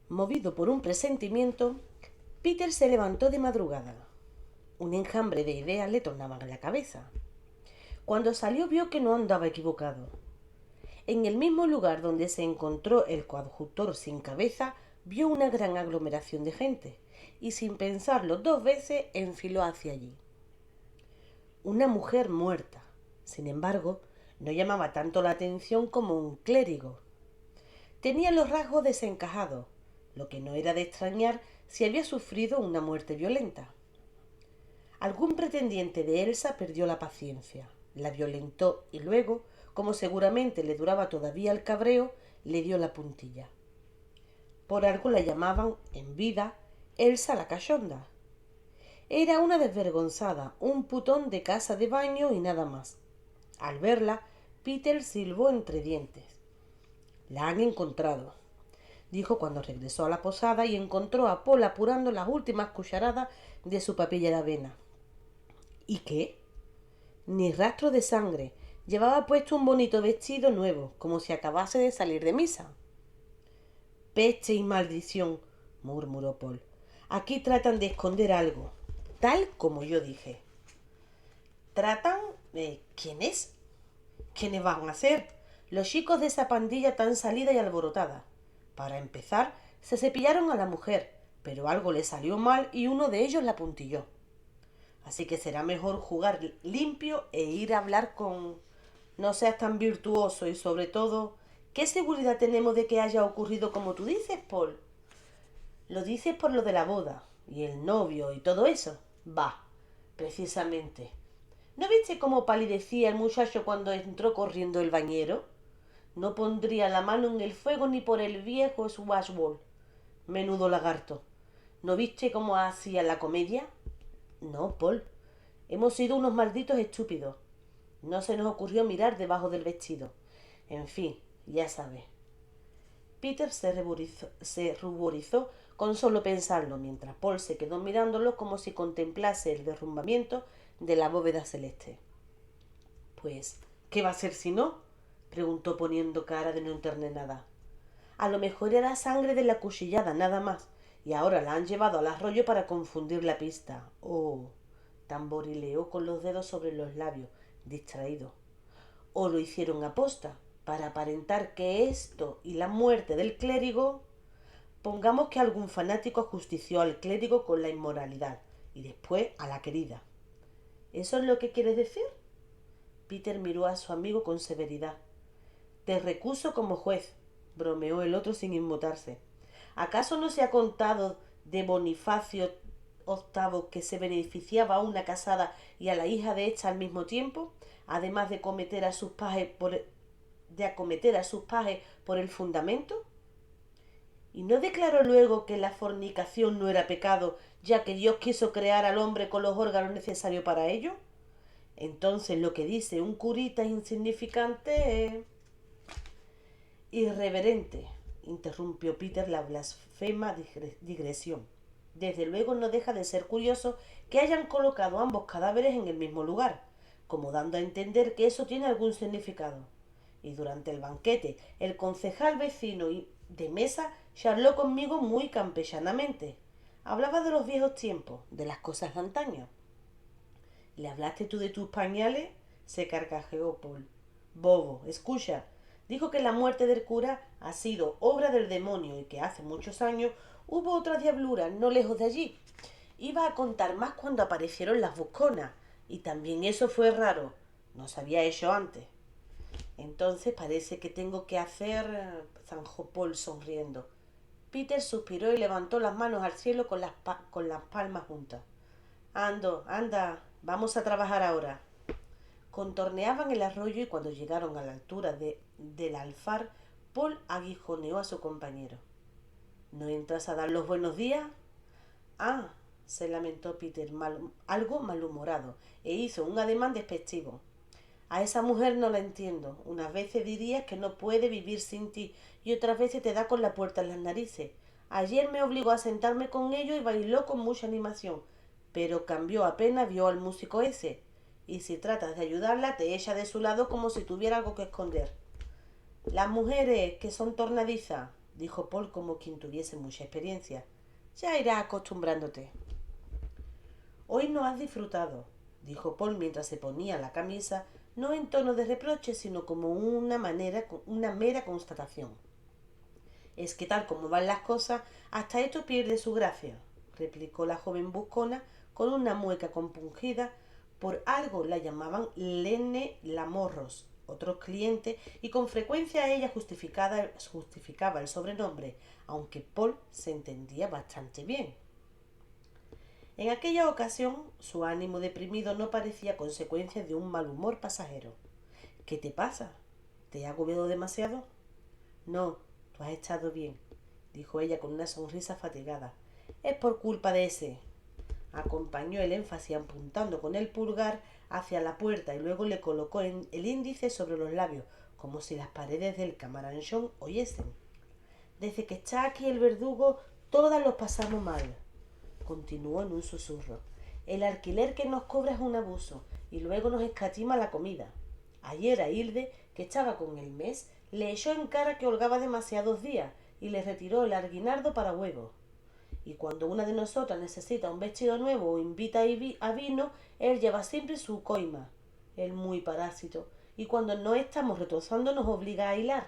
Movido por un presentimiento, Peter se levantó de madrugada. Un enjambre de ideas le tornaban en la cabeza. Cuando salió vio que no andaba equivocado. En el mismo lugar donde se encontró el coadjutor sin cabeza, vio una gran aglomeración de gente, y sin pensarlo dos veces enfiló hacia allí. Una mujer muerta, sin embargo, no llamaba tanto la atención como un clérigo. Tenía los rasgos desencajados, lo que no era de extrañar si había sufrido una muerte violenta. Algún pretendiente de Elsa perdió la paciencia, la violentó y luego, como seguramente le duraba todavía el cabreo, le dio la puntilla. Por algo la llamaban, en vida, Elsa la cachonda. Era una desvergonzada, un putón de casa de baño y nada más. Al verla, Peter silbó entre dientes. La han encontrado, dijo cuando regresó a la posada y encontró a Paul apurando las últimas cucharadas de su papilla de avena. ¿Y qué? Ni rastro de sangre. Llevaba puesto un bonito vestido nuevo, como si acabase de salir de misa. Peste y maldición, murmuró Paul. Aquí tratan de esconder algo, tal como yo dije. ¿Tratan? ¿Quién es? ¿Quiénes van a ser? Los chicos de esa pandilla tan salida y alborotada. Para empezar, se cepillaron a la mujer, pero algo le salió mal y uno de ellos la puntilló. Así que será mejor jugar limpio e ir a hablar con... No seas tan virtuoso y sobre todo, ¿qué seguridad tenemos de que haya ocurrido como tú dices, Paul? ¿Lo dices por lo de la boda y el novio y todo eso? Va, precisamente. ¿No viste cómo palidecía el muchacho cuando entró corriendo el bañero? No pondría la mano en el fuego ni por el viejo Swashbull. Menudo lagarto. ¿No viste cómo hacía la comedia? No, Paul. Hemos sido unos malditos estúpidos. No se nos ocurrió mirar debajo del vestido. En fin, ya sabes. Peter se ruborizó con solo pensarlo, mientras Paul se quedó mirándolo como si contemplase el derrumbamiento de la bóveda celeste. Pues, ¿qué va a ser si no? Preguntó poniendo cara de no entender nada. A lo mejor era sangre de la cuchillada, nada más, y ahora la han llevado al arroyo para confundir la pista. Oh, tamborileó con los dedos sobre los labios, distraído. O lo hicieron aposta, para aparentar que esto y la muerte del clérigo... Pongamos que algún fanático ajustició al clérigo con la inmoralidad y después a la querida. ¿Eso es lo que quieres decir? Peter miró a su amigo con severidad. Te recuso como juez, bromeó el otro sin inmutarse. ¿Acaso no se ha contado de Bonifacio VIII que se beneficiaba a una casada y a la hija de ésta al mismo tiempo, además de acometer a sus pajes por el fundamento? ¿Y no declaró luego que la fornicación no era pecado, ya que Dios quiso crear al hombre con los órganos necesarios para ello? Entonces lo que dice un curita insignificante es... Irreverente, interrumpió Peter la blasfema digresión. Desde luego no deja de ser curioso que hayan colocado ambos cadáveres en el mismo lugar, como dando a entender que eso tiene algún significado. Y durante el banquete, el concejal vecino de mesa charló conmigo muy campellanamente. Hablaba de los viejos tiempos, de las cosas de antaño. ¿Le hablaste tú de tus pañales? Se carcajeó Paul. Bobo, escucha. Dijo que la muerte del cura ha sido obra del demonio y que hace muchos años hubo otra diablura no lejos de allí. Iba a contar más cuando aparecieron las busconas, y también eso fue raro. No se había hecho antes. Entonces parece que tengo que hacer... zanjó Paul sonriendo. Peter suspiró y levantó las manos al cielo con las palmas juntas. Anda, vamos a trabajar ahora. Contorneaban el arroyo y cuando llegaron a la altura del alfar, Paul aguijoneó a su compañero. ¿No entras a dar los buenos días? Ah, se lamentó Peter, algo malhumorado, e hizo un ademán despectivo. A esa mujer no la entiendo. Unas veces dirías que no puede vivir sin ti y otras veces te da con la puerta en las narices. Ayer me obligó a sentarme con ellos y bailó con mucha animación, pero cambió apenas vio al músico ese. Y si tratas de ayudarla, te echa de su lado como si tuviera algo que esconder. Las mujeres, que son tornadizas, dijo Paul como quien tuviese mucha experiencia. Ya irás acostumbrándote. Hoy no has disfrutado, dijo Paul mientras se ponía la camisa, no en tono de reproche, sino como una mera constatación. Es que tal como van las cosas, hasta esto pierde su gracia, replicó la joven buscona con una mueca compungida. Por algo la llamaban Lene Lamorros, otros clientes, y con frecuencia ella justificaba el sobrenombre, aunque Paul se entendía bastante bien. En aquella ocasión, su ánimo deprimido no parecía consecuencia de un mal humor pasajero. ¿Qué te pasa? ¿Te he agobiado demasiado? No, tú has estado bien, dijo ella con una sonrisa fatigada. Es por culpa de ese. Acompañó el énfasis apuntando con el pulgar hacia la puerta y luego le colocó el índice sobre los labios, como si las paredes del camaranchón oyesen. Desde que está aquí el verdugo, todas los pasamos mal, continuó en un susurro. El alquiler que nos cobra es un abuso y luego nos escatima la comida. Ayer a Hilde, que estaba con el mes, le echó en cara que holgaba demasiados días y le retiró el aguinaldo para huevos. Y cuando una de nosotras necesita un vestido nuevo o invita a vino, él lleva siempre su coima. El muy parásito. Y cuando no estamos retozando nos obliga a hilar.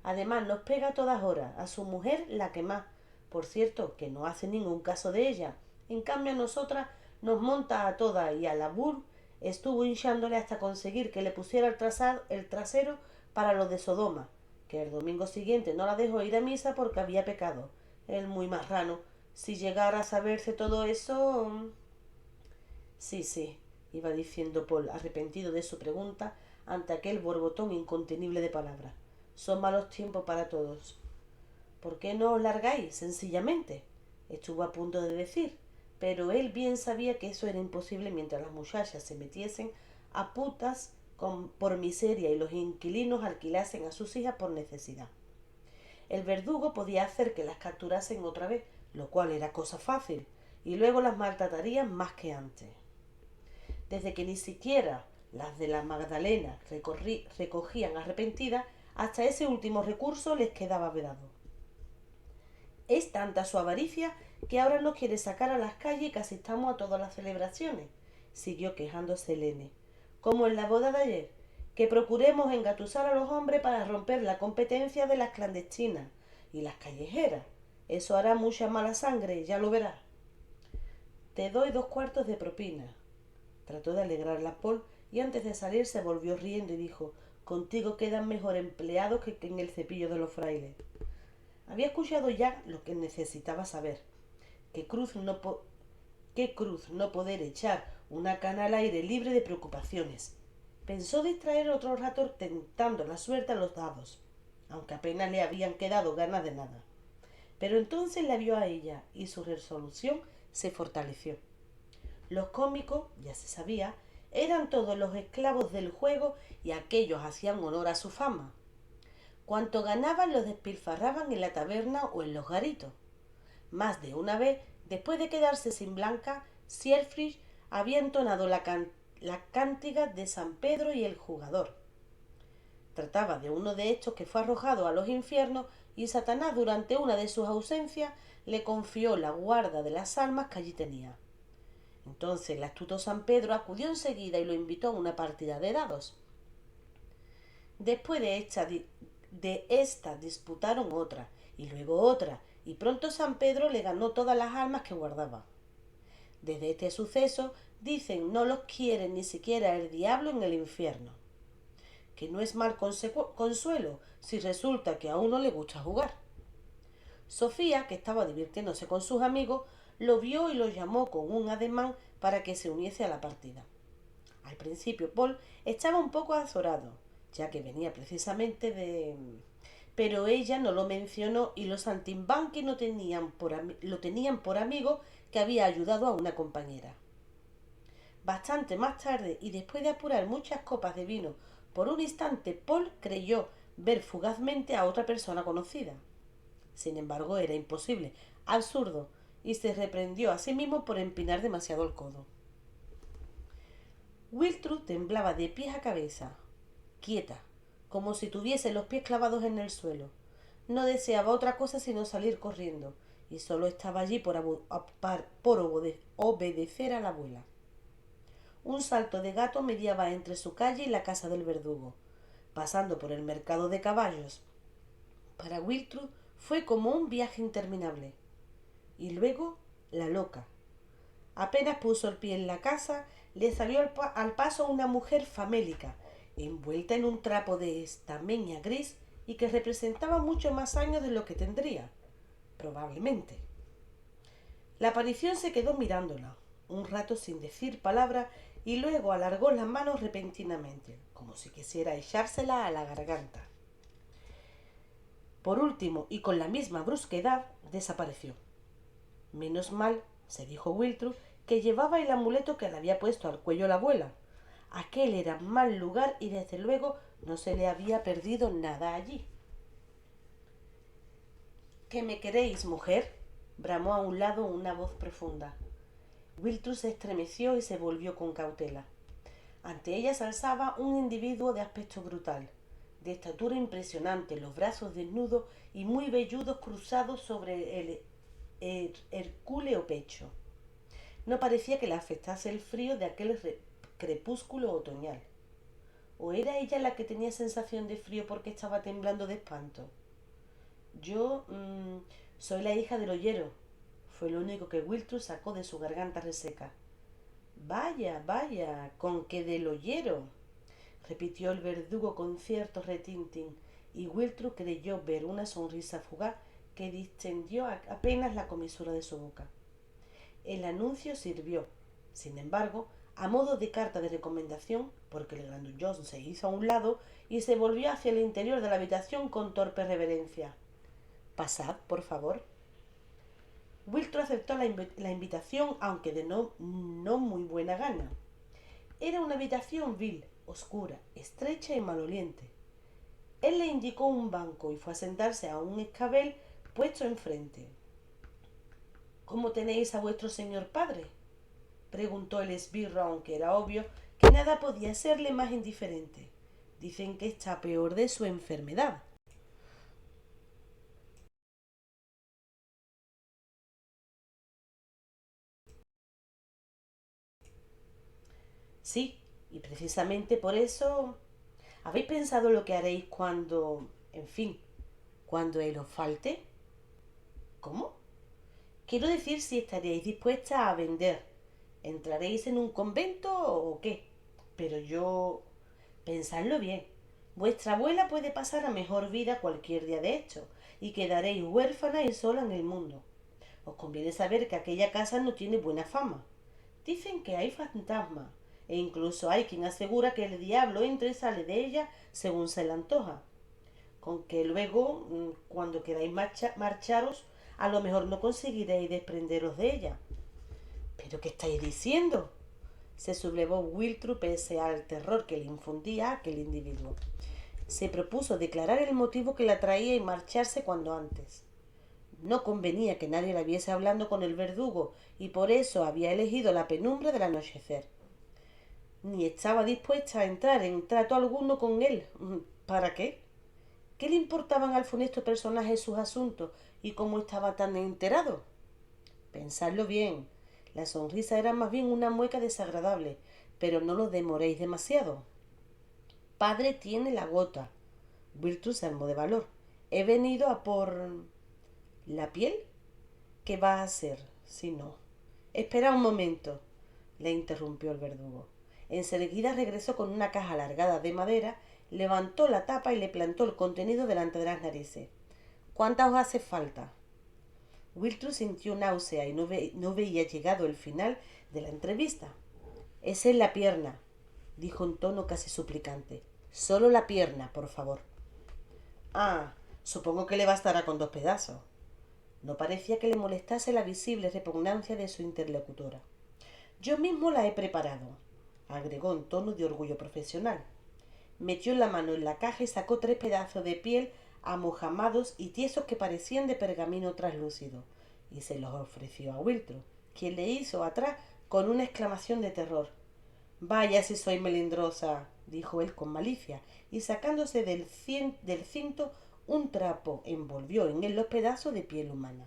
Además nos pega a todas horas. A su mujer la que más. Por cierto, que no hace ningún caso de ella. En cambio a nosotras nos monta a todas y a la Burr estuvo hinchándole hasta conseguir que le pusiera el trasero para lo de Sodoma, que el domingo siguiente no la dejó ir a misa porque había pecado. El muy marrano. Si llegara a saberse todo eso... Sí, sí, iba diciendo Paul, arrepentido de su pregunta ante aquel borbotón incontenible de palabras. Son malos tiempos para todos. ¿Por qué no os largáis, sencillamente? Estuvo a punto de decir, pero él bien sabía que eso era imposible mientras las muchachas se metiesen a putas por miseria y los inquilinos alquilasen a sus hijas por necesidad. El verdugo podía hacer que las capturasen otra vez, lo cual era cosa fácil, y luego las maltratarían más que antes. Desde que ni siquiera las de la Magdalena recogían arrepentidas, hasta ese último recurso les quedaba vedado. Es tanta su avaricia que ahora nos quiere sacar a las calles y casi estamos a todas las celebraciones, siguió quejándose Helene, como en la boda de ayer, que procuremos engatusar a los hombres para romper la competencia de las clandestinas y las callejeras. Eso hará mucha mala sangre, ya lo verás. Te doy 2 cuartos de propina. Trató de alegrarla Paul y antes de salir se volvió riendo y dijo: contigo quedan mejor empleados que en el cepillo de los frailes. Había escuchado ya lo que necesitaba saber. Qué cruz no poder echar una cana al aire libre de preocupaciones. Pensó distraer otro rato tentando la suerte a los dados, aunque apenas le habían quedado ganas de nada. Pero entonces la vio a ella y su resolución se fortaleció. Los cómicos, ya se sabía, eran todos los esclavos del juego y aquellos hacían honor a su fama. Cuanto ganaban lo despilfarraban en la taberna o en los garitos. Más de una vez, después de quedarse sin Blanca, Siegfried había entonado la cántiga de San Pedro y el jugador. Trataba de uno de estos que fue arrojado a los infiernos y Satanás durante una de sus ausencias le confió la guarda de las almas que allí tenía. Entonces el astuto San Pedro acudió enseguida y lo invitó a una partida de dados. Después de esta disputaron otra y luego otra, y pronto San Pedro le ganó todas las almas que guardaba. Desde este suceso, dicen, no los quiere ni siquiera el diablo en el infierno. Que no es mal consuelo si resulta que a uno le gusta jugar. Sofía, que estaba divirtiéndose con sus amigos, lo vio y lo llamó con un ademán para que se uniese a la partida. Al principio Paul estaba un poco azorado, ya que venía precisamente de... Pero ella no lo mencionó y los saltimbanquis lo tenían por amigo que había ayudado a una compañera. Bastante más tarde, y después de apurar muchas copas de vino, por un instante Paul creyó ver fugazmente a otra persona conocida. Sin embargo, era imposible, absurdo, y se reprendió a sí mismo por empinar demasiado el codo. Wiltrud temblaba de pies a cabeza, quieta, como si tuviese los pies clavados en el suelo. no deseaba otra cosa sino salir corriendo, y solo estaba allí por obedecer a la abuela. Un salto de gato mediaba entre su calle y la casa del verdugo, pasando por el mercado de caballos. Para Wiltrud fue como un viaje interminable. Y luego la loca. Apenas puso el pie en la casa, le salió al paso una mujer famélica, envuelta en un trapo de estameña gris y que representaba mucho más años de lo que tendría, probablemente. La aparición se quedó mirándola un rato sin decir palabra y luego alargó las manos repentinamente, como si quisiera echársela a la garganta. Por último, y con la misma brusquedad, desapareció. Menos mal, se dijo Wiltrud, que llevaba el amuleto que le había puesto al cuello la abuela. Aquel era mal lugar y desde luego no se le había perdido nada allí. ¿Qué me queréis, mujer? Bramó a un lado una voz profunda. Wiltrud se estremeció y se volvió con cautela. Ante ella se alzaba un individuo de aspecto brutal, de estatura impresionante, los brazos desnudos y muy velludos cruzados sobre el hercúleo pecho. No parecía que le afectase el frío de aquel crepúsculo otoñal. ¿O era ella la que tenía sensación de frío porque estaba temblando de espanto? Yo soy la hija del hoyero, fue lo único que Wiltrud sacó de su garganta reseca. Vaya, vaya, con que del hoyero, repitió el verdugo con cierto retintín, y Wiltrud creyó ver una sonrisa fugaz que distendió apenas la comisura de su boca. El anuncio sirvió, sin embargo, a modo de carta de recomendación, porque el grandullón se hizo a un lado y se volvió hacia el interior de la habitación con torpe reverencia. Pasad, por favor. Wiltrud aceptó la invitación, aunque de no muy buena gana. Era una habitación vil, oscura, estrecha y maloliente. Él le indicó un banco y fue a sentarse a un escabel puesto enfrente. ¿Cómo tenéis a vuestro señor padre? Preguntó el esbirro, aunque era obvio que nada podía serle más indiferente. Dicen que está peor de su enfermedad. Sí, y precisamente por eso... ¿Habéis pensado lo que haréis cuando... en fin, cuando él os falte? ¿Cómo? Quiero decir si estaríais dispuesta a vender. ¿Entraréis en un convento o qué? Pero yo... Pensadlo bien. Vuestra abuela puede pasar a mejor vida cualquier día de hecho, y quedaréis huérfana y sola en el mundo. Os conviene saber que aquella casa no tiene buena fama. Dicen que hay fantasmas, e incluso hay quien asegura que el diablo entra y sale de ella según se le antoja. Con que luego, cuando queráis marcharos, a lo mejor no conseguiréis desprenderos de ella. ¿Pero qué estáis diciendo? Se sublevó Wiltrud pese al terror que le infundía aquel individuo. Se propuso declarar el motivo que la traía y marcharse cuando antes. No convenía que nadie la viese hablando con el verdugo y por eso había elegido la penumbra del anochecer. Ni estaba dispuesta a entrar en trato alguno con él. ¿Para qué? ¿Qué le importaban al funesto personaje sus asuntos y cómo estaba tan enterado? Pensadlo bien. La sonrisa era más bien una mueca desagradable, pero no lo demoréis demasiado. Padre tiene la gota. Wiltrud se armó de valor. He venido a por... ¿La piel? ¿Qué va a hacer si no? Espera un momento, le interrumpió el verdugo. Enseguida regresó con una caja alargada de madera, levantó la tapa y le plantó el contenido delante de las narices. ¿Cuántas os hace falta? Wiltrud sintió náusea y no veía llegado el final de la entrevista. Esa es la pierna, dijo en tono casi suplicante. Solo la pierna, por favor. Ah, supongo que le bastará con 2 pedazos. No parecía que le molestase la visible repugnancia de su interlocutora. Yo mismo la he preparado, agregó en tono de orgullo profesional. Metió la mano en la caja y sacó 3 pedazos de piel amojamados y tiesos que parecían de pergamino traslúcido, y se los ofreció a Wiltrud, quien le hizo atrás con una exclamación de terror. Vaya si soy melindrosa, dijo él con malicia, y sacándose del cinto Un trapo envolvió en él los pedazos de piel humana.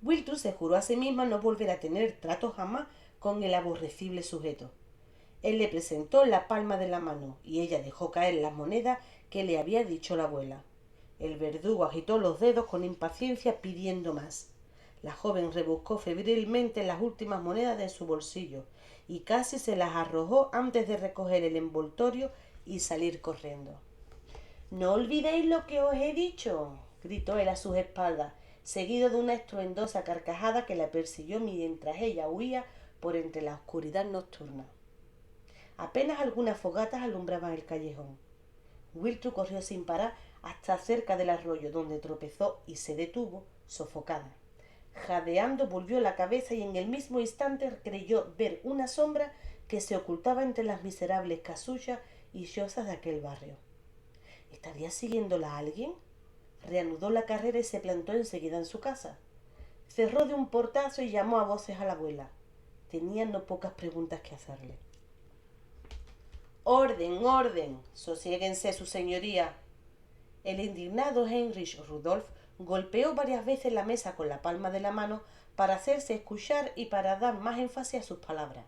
Wiltrud se juró a sí misma no volver a tener trato jamás con el aborrecible sujeto. Él le presentó la palma de la mano y ella dejó caer las monedas que le había dicho la abuela. El verdugo agitó los dedos con impaciencia pidiendo más. La joven rebuscó febrilmente las últimas monedas de su bolsillo y casi se las arrojó antes de recoger el envoltorio y salir corriendo. —¡No olvidéis lo que os he dicho! —gritó él a sus espaldas, seguido de una estruendosa carcajada que la persiguió mientras ella huía por entre la oscuridad nocturna. Apenas algunas fogatas alumbraban el callejón. Wiltrud corrió sin parar hasta cerca del arroyo, donde tropezó y se detuvo, sofocada. Jadeando volvió la cabeza y en el mismo instante creyó ver una sombra que se ocultaba entre las miserables casullas y chozas de aquel barrio. ¿Estaría siguiéndola alguien? Reanudó la carrera y se plantó enseguida en su casa. Cerró de un portazo y llamó a voces a la abuela. Tenía no pocas preguntas que hacerle. —¡Orden, orden! —Sosiéguense, su señoría. El indignado Heinrich Rudolf golpeó varias veces la mesa con la palma de la mano para hacerse escuchar y para dar más énfasis a sus palabras.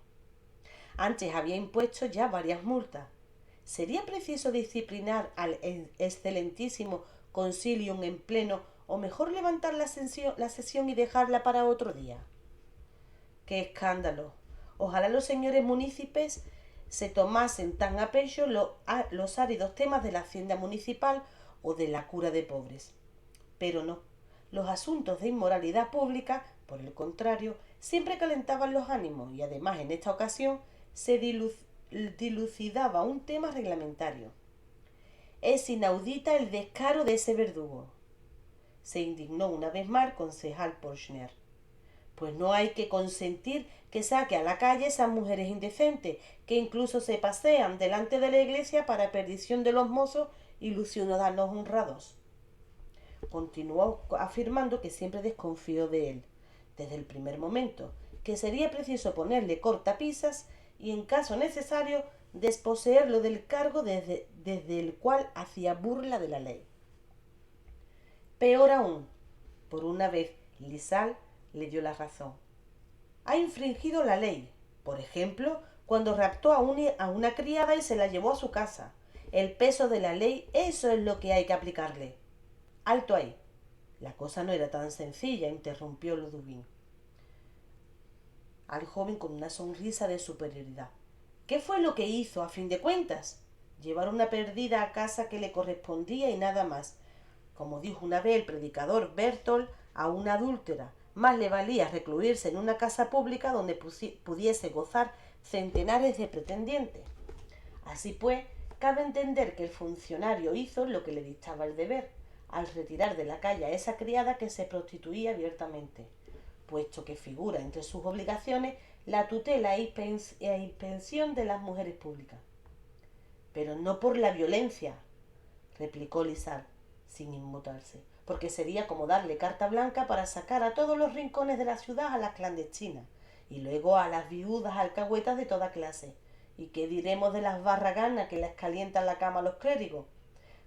Antes había impuesto ya varias multas. ¿Sería preciso disciplinar al excelentísimo concilium en pleno o mejor levantar la sesión y dejarla para otro día? ¡Qué escándalo! Ojalá los señores munícipes se tomasen tan a pecho los áridos temas de la hacienda municipal o de la cura de pobres. Pero no, los asuntos de inmoralidad pública, por el contrario, siempre calentaban los ánimos y además en esta ocasión se dilucidaba un tema reglamentario. Es inaudita el descaro de ese verdugo. Se indignó una vez más el concejal Porchner. Pues no hay que consentir que saque a la calle esas mujeres indecentes, que incluso se pasean delante de la iglesia para perdición de los mozos y los ciudadanos honrados. Continuó afirmando que siempre desconfió de él, desde el primer momento, que sería preciso ponerle cortapisas y, en caso necesario, desposeerlo del cargo desde el cual hacía burla de la ley. Peor aún, por una vez Lisal le dio la razón. Ha infringido la ley, por ejemplo, cuando raptó a una criada y se la llevó a su casa. El peso de la ley, eso es lo que hay que aplicarle. Alto ahí. La cosa no era tan sencilla, interrumpió Ludwig al joven con una sonrisa de superioridad. ¿Qué fue lo que hizo, a fin de cuentas? Llevar una perdida a casa que le correspondía y nada más. Como dijo una vez el predicador Bertolt a una adúltera, más le valía recluirse en una casa pública donde pudiese gozar centenares de pretendientes. Así pues, cabe entender que el funcionario hizo lo que le dictaba el deber, al retirar de la calle a esa criada que se prostituía abiertamente, puesto que figura entre sus obligaciones la tutela e inspección de las mujeres públicas. Pero no por la violencia, replicó Lisal, sin inmutarse, porque sería como darle carta blanca para sacar a todos los rincones de la ciudad a las clandestinas, y luego a las viudas alcahuetas de toda clase. ¿Y qué diremos de las barraganas que les calientan la cama a los clérigos?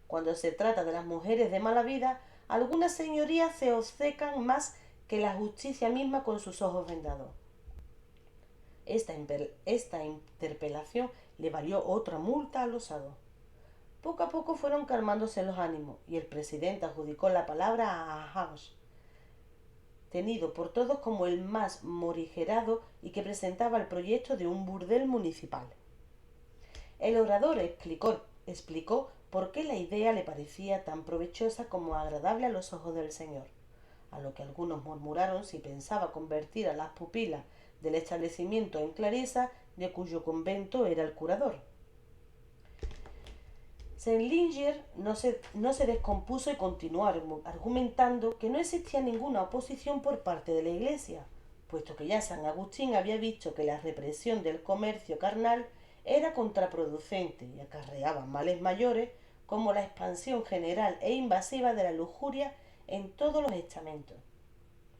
Cuando se trata de las mujeres de mala vida, algunas señorías se obcecan más que la justicia misma con sus ojos vendados. Esta interpelación le valió otra multa al osado. Poco a poco fueron calmándose los ánimos y el presidente adjudicó la palabra a Hans, tenido por todos como el más morigerado y que presentaba el proyecto de un burdel municipal. El orador explicó por qué la idea le parecía tan provechosa como agradable a los ojos del señor, a lo que algunos murmuraron si pensaba convertir a las pupilas del establecimiento en clarisa, de cuyo convento era el curador. Selinger no se descompuso y continuó argumentando que no existía ninguna oposición por parte de la Iglesia, puesto que ya San Agustín había visto que la represión del comercio carnal era contraproducente y acarreaba males mayores como la expansión general e invasiva de la lujuria en todos los estamentos.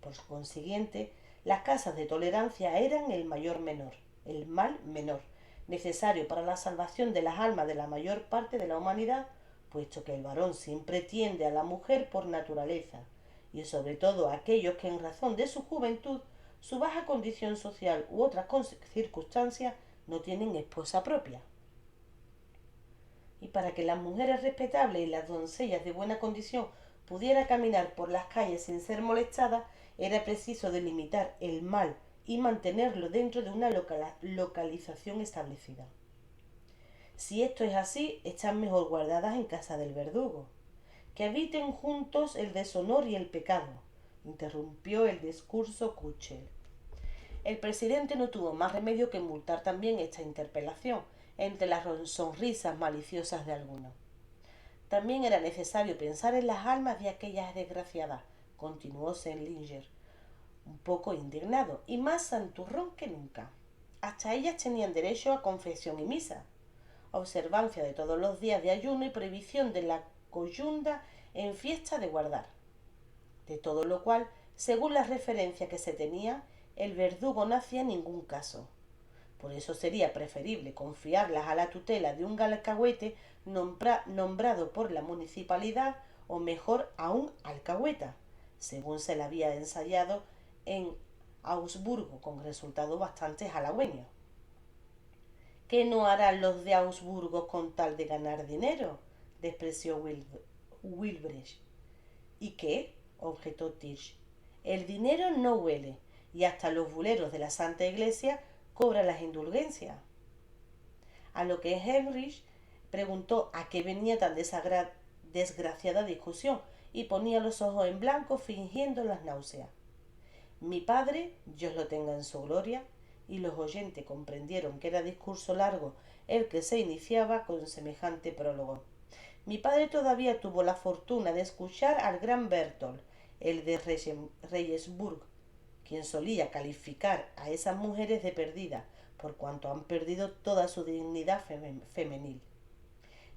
Por consiguiente, las casas de tolerancia eran el mal menor, necesario para la salvación de las almas de la mayor parte de la humanidad, puesto que el varón siempre tiende a la mujer por naturaleza, y sobre todo a aquellos que en razón de su juventud, su baja condición social u otras circunstancias no tienen esposa propia. Y para que las mujeres respetables y las doncellas de buena condición pudieran caminar por las calles sin ser molestadas, era preciso delimitar el mal y mantenerlo dentro de una localización establecida. Si esto es así, están mejor guardadas en casa del verdugo. Que habiten juntos el deshonor y el pecado, interrumpió el discurso Kuchel. El presidente no tuvo más remedio que multar también esta interpelación, entre las sonrisas maliciosas de algunos. También era necesario pensar en las almas de aquellas desgraciadas, continuó Selinger, un poco indignado y más santurrón que nunca. Hasta ellas tenían derecho a confesión y misa, observancia de todos los días de ayuno y prohibición de la coyunda en fiesta de guardar. De todo lo cual, según la referencia que se tenía, el verdugo no hacía ningún caso. Por eso sería preferible confiarlas a la tutela de un alcahuete nombrado por la municipalidad o mejor aún alcahueta, según se le había ensayado en Augsburgo con resultados bastante halagüeños. ¿Qué no harán los de Augsburgo con tal de ganar dinero?, despreció Wilbrecht. ¿Y qué?, objetó Tirsch. El dinero no huele, y hasta los buleros de la Santa Iglesia cobran las indulgencias. A lo que Heinrich preguntó a qué venía tan desgraciada discusión y ponía los ojos en blanco fingiendo las náuseas. Mi padre, Dios lo tenga en su gloria, y los oyentes comprendieron que era discurso largo el que se iniciaba con semejante prólogo. Mi padre todavía tuvo la fortuna de escuchar al gran Bertolt, el de Regensburg, quien solía calificar a esas mujeres de perdidas, por cuanto han perdido toda su dignidad femenil.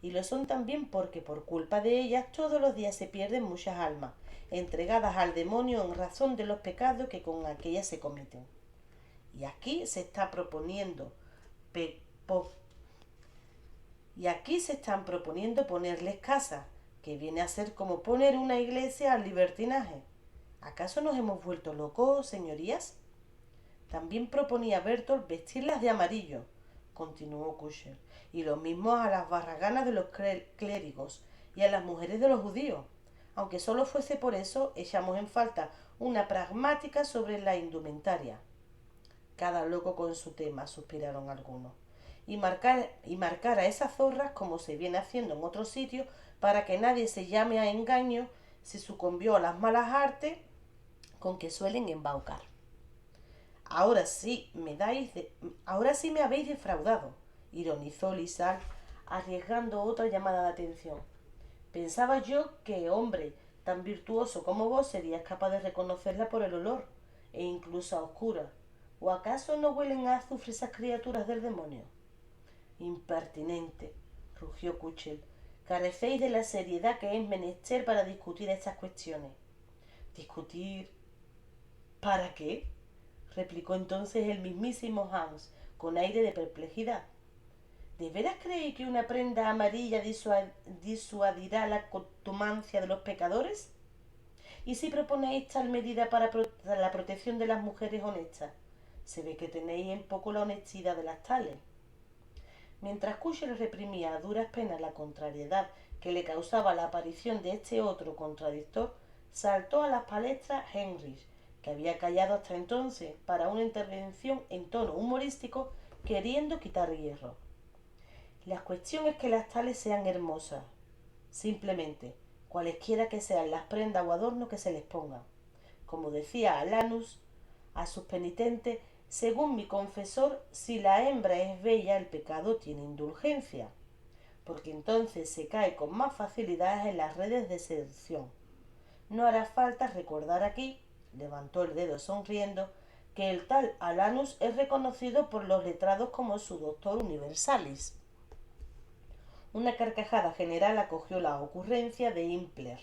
Y lo son también porque por culpa de ellas todos los días se pierden muchas almas, entregadas al demonio en razón de los pecados que con aquellas se cometen. Y aquí se está proponiendo ponerles casa, que viene a ser como poner una iglesia al libertinaje. ¿Acaso nos hemos vuelto locos, señorías? También proponía Bertolt vestirlas de amarillo, continuó Kuchel, y lo mismo a las barraganas de los clérigos y a las mujeres de los judíos. Aunque solo fuese por eso, echamos en falta una pragmática sobre la indumentaria. Cada loco con su tema, suspiraron algunos. Y marcar a esas zorras como se viene haciendo en otros sitios para que nadie se llame a engaño si sucumbió a las malas artes con que suelen embaucar. Ahora sí me habéis defraudado, ironizó Lizard, arriesgando otra llamada de atención. Pensaba yo que, hombre, tan virtuoso como vos serías capaz de reconocerla por el olor, e incluso a oscuras. ¿O acaso no huelen a azufre esas criaturas del demonio? Impertinente, rugió Kuchel. Carecéis de la seriedad que es menester para discutir estas cuestiones. ¿Discutir? ¿Para qué?, replicó entonces el mismísimo Hans, con aire de perplejidad. ¿De veras creéis que una prenda amarilla disuadirá la contumacia de los pecadores? ¿Y si proponéis tal medida para la protección de las mujeres honestas? Se ve que tenéis en poco la honestidad de las tales. Mientras Kuchel reprimía a duras penas la contrariedad que le causaba la aparición de este otro contradictor, saltó a las palestras Heinrich, que había callado hasta entonces, para una intervención en tono humorístico, queriendo quitar hierro. La cuestión es que las tales sean hermosas, simplemente, cualesquiera que sean las prendas o adornos que se les pongan. Como decía Alanus a sus penitentes, según mi confesor, si la hembra es bella, el pecado tiene indulgencia, porque entonces se cae con más facilidad en las redes de seducción. No hará falta recordar aquí, levantó el dedo sonriendo, que el tal Alanus es reconocido por los letrados como su doctor universalis. Una carcajada general acogió la ocurrencia de Impler,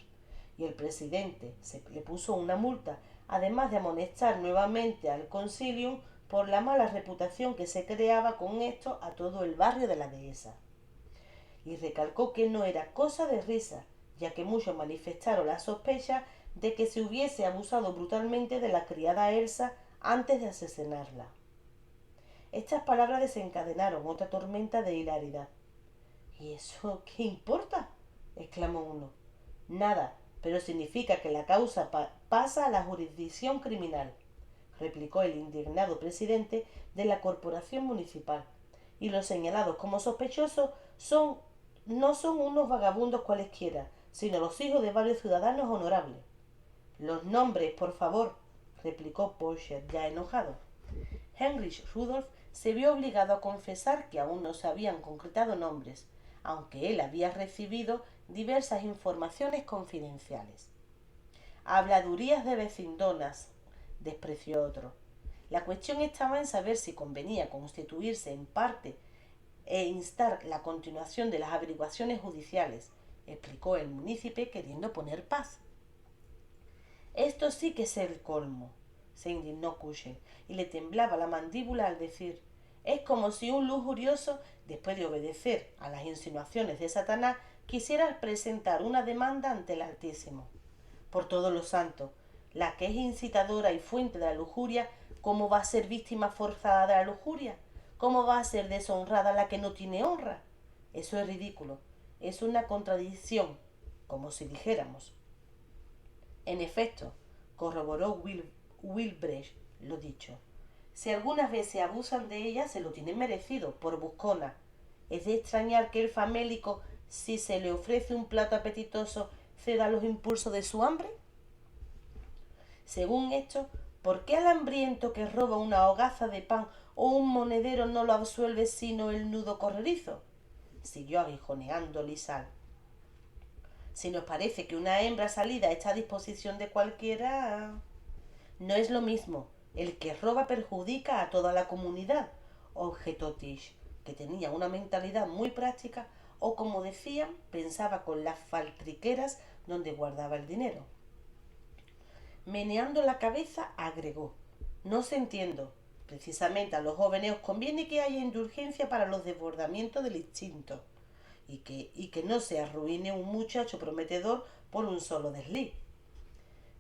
y el presidente le puso una multa, además de amonestar nuevamente al concilium por la mala reputación que se creaba con esto a todo el barrio de la dehesa. y recalcó que no era cosa de risa, ya que muchos manifestaron la sospecha de que se hubiese abusado brutalmente de la criada Elsa antes de asesinarla. Estas palabras desencadenaron otra tormenta de hilaridad. ¿Y eso qué importa?, exclamó uno. Nada, pero significa que la causa pasa a la jurisdicción criminal, replicó el indignado presidente de la corporación municipal, y los señalados como sospechosos no son unos vagabundos cualesquiera, sino los hijos de varios ciudadanos honorables. Los nombres, por favor, replicó Porcher, ya enojado. Heinrich Rudolf se vio obligado a confesar que aún no se habían concretado nombres, aunque él había recibido diversas informaciones confidenciales. Habladurías de vecindonas, despreció otro. La cuestión estaba en saber si convenía constituirse en parte e instar la continuación de las averiguaciones judiciales, explicó el munícipe queriendo poner paz. Esto sí que es el colmo, se indignó Cushing, y le temblaba la mandíbula al decir: es como si un lujurioso, después de obedecer a las insinuaciones de Satanás, quisiera presentar una demanda ante el Altísimo. Por todos los santos, la que es incitadora y fuente de la lujuria, ¿cómo va a ser víctima forzada de la lujuria? ¿Cómo va a ser deshonrada la que no tiene honra? Eso es ridículo, es una contradicción, como si dijéramos. En efecto, corroboró Wilbrecht lo dicho. Si algunas veces abusan de ella, se lo tienen merecido, por buscona. Es de extrañar que el famélico, si se le ofrece un plato apetitoso, ceda a los impulsos de su hambre. Según esto, ¿por qué al hambriento que roba una hogaza de pan o un monedero no lo absuelve sino el nudo corredizo? Siguió aguijoneando Lisal. Si nos parece que una hembra salida está a disposición de cualquiera, no es lo mismo. El que roba perjudica a toda la comunidad, objetó Tish, que tenía una mentalidad muy práctica, o como decían, pensaba con las faltriqueras donde guardaba el dinero. Meneando la cabeza, agregó: no se entiendo. Precisamente a los jóvenes os conviene que haya indulgencia para los desbordamientos del instinto, y que no se arruine un muchacho prometedor por un solo desliz.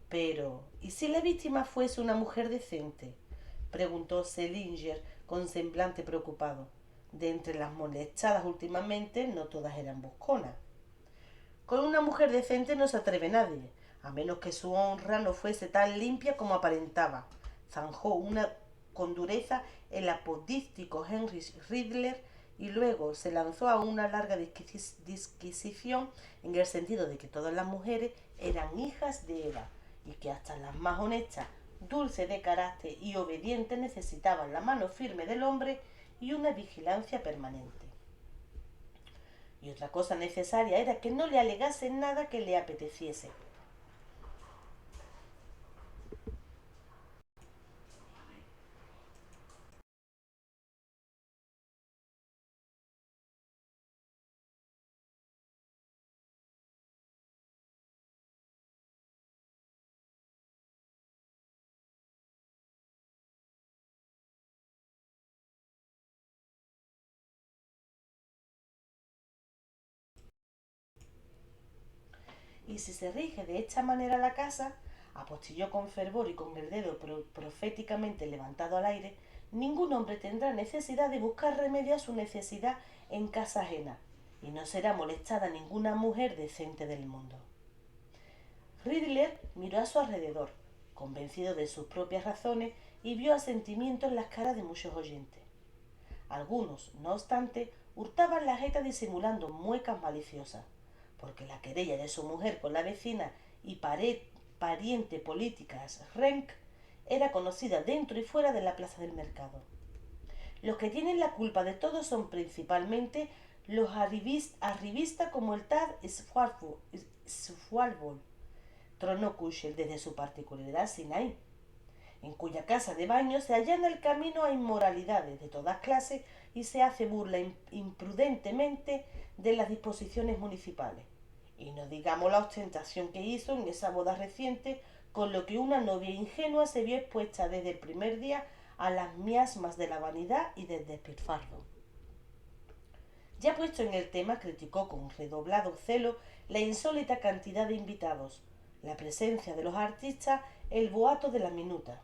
Pero, ¿y si la víctima fuese una mujer decente?, preguntó Selinger con semblante preocupado. De entre las molestadas últimamente, no todas eran busconas. Con una mujer decente no se atreve nadie, a menos que su honra no fuese tan limpia como aparentaba, zanjó con dureza el apodíctico Heinrich Riddler, y luego se lanzó a una larga disquisición en el sentido de que todas las mujeres eran hijas de Eva, y que hasta las más honestas, dulces de carácter y obedientes necesitaban la mano firme del hombre y una vigilancia permanente. Y otra cosa necesaria era que no le alegasen nada que le apeteciese. Y si se rige de esta manera la casa, apostilló con fervor y con el dedo proféticamente levantado al aire, ningún hombre tendrá necesidad de buscar remedio a su necesidad en casa ajena, y no será molestada ninguna mujer decente del mundo. Riddler miró a su alrededor, convencido de sus propias razones, y vio asentimiento en las caras de muchos oyentes. Algunos, no obstante, hurtaban la jeta disimulando muecas maliciosas, porque la querella de su mujer con la vecina y pariente política Renck era conocida dentro y fuera de la plaza del mercado. Los que tienen la culpa de todo son principalmente los arribistas como el Tad Swartwool, tronó Kushel desde su particularidad Sinai, en cuya casa de baño se allana el camino a inmoralidades de todas clases y se hace burla imprudentemente de las disposiciones municipales. Y no digamos la ostentación que hizo en esa boda reciente, con lo que una novia ingenua se vio expuesta desde el primer día a las miasmas de la vanidad y del despilfarro. Ya puesto en el tema, criticó con redoblado celo la insólita cantidad de invitados, la presencia de los artistas, el boato de la minuta.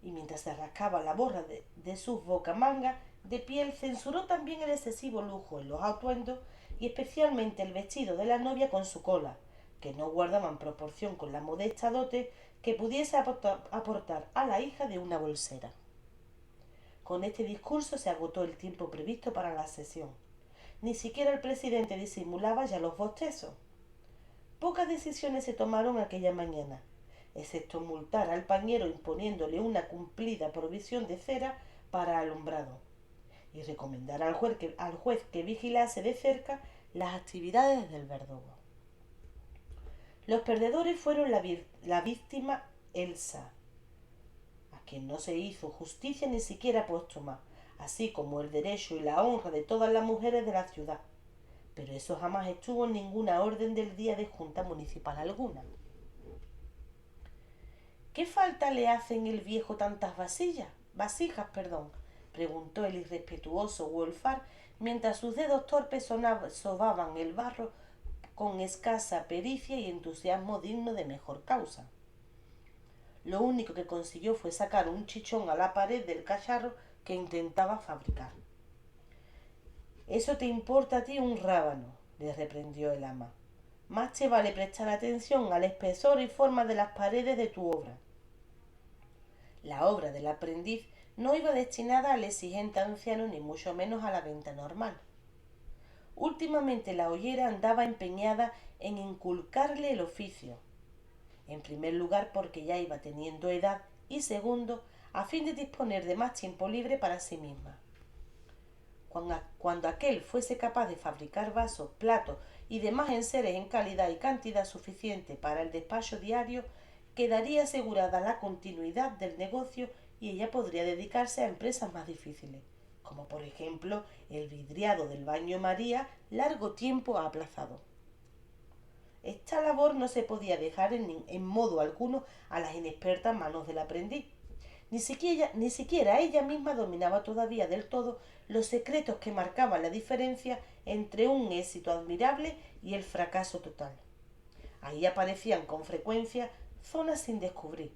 Y mientras se rascaba la borra de sus bocamangas de piel, censuró también el excesivo lujo en los atuendos y especialmente el vestido de la novia con su cola, que no guardaban proporción con la modesta dote que pudiese aportar a la hija de una bolsera. Con este discurso se agotó el tiempo previsto para la sesión. Ni siquiera el presidente disimulaba ya los bostezos. Pocas decisiones se tomaron aquella mañana, excepto multar al pañero imponiéndole una cumplida provisión de cera para alumbrado y recomendar al juez que vigilase de cerca las actividades del verdugo. Los perdedores fueron la víctima Elsa, a quien no se hizo justicia ni siquiera póstuma, así como el derecho y la honra de todas las mujeres de la ciudad. Pero eso jamás estuvo en ninguna orden del día de junta municipal alguna. ¿Qué falta le hacen el viejo tantas vasijas, preguntó el irrespetuoso Wolfar, mientras sus dedos torpes sobaban el barro con escasa pericia y entusiasmo digno de mejor causa. Lo único que consiguió fue sacar un chichón a la pared del cacharro que intentaba fabricar. Eso te importa a ti un rábano, le reprendió el ama. Más te vale prestar atención al espesor y forma de las paredes de tu obra. La obra del aprendiz no iba destinada al exigente anciano ni mucho menos a la venta normal. Últimamente la ollera andaba empeñada en inculcarle el oficio. En primer lugar porque ya iba teniendo edad y segundo a fin de disponer de más tiempo libre para sí misma. Cuando aquel fuese capaz de fabricar vasos, platos y demás enseres en calidad y cantidad suficiente para el despacho diario, quedaría asegurada la continuidad del negocio y ella podría dedicarse a empresas más difíciles, como por ejemplo el vidriado del baño María, largo tiempo aplazado. Esta labor no se podía dejar en modo alguno a las inexpertas manos del aprendiz. Ni siquiera ella misma dominaba todavía del todo los secretos que marcaban la diferencia entre un éxito admirable y el fracaso total. Ahí aparecían con frecuencia zonas sin descubrir.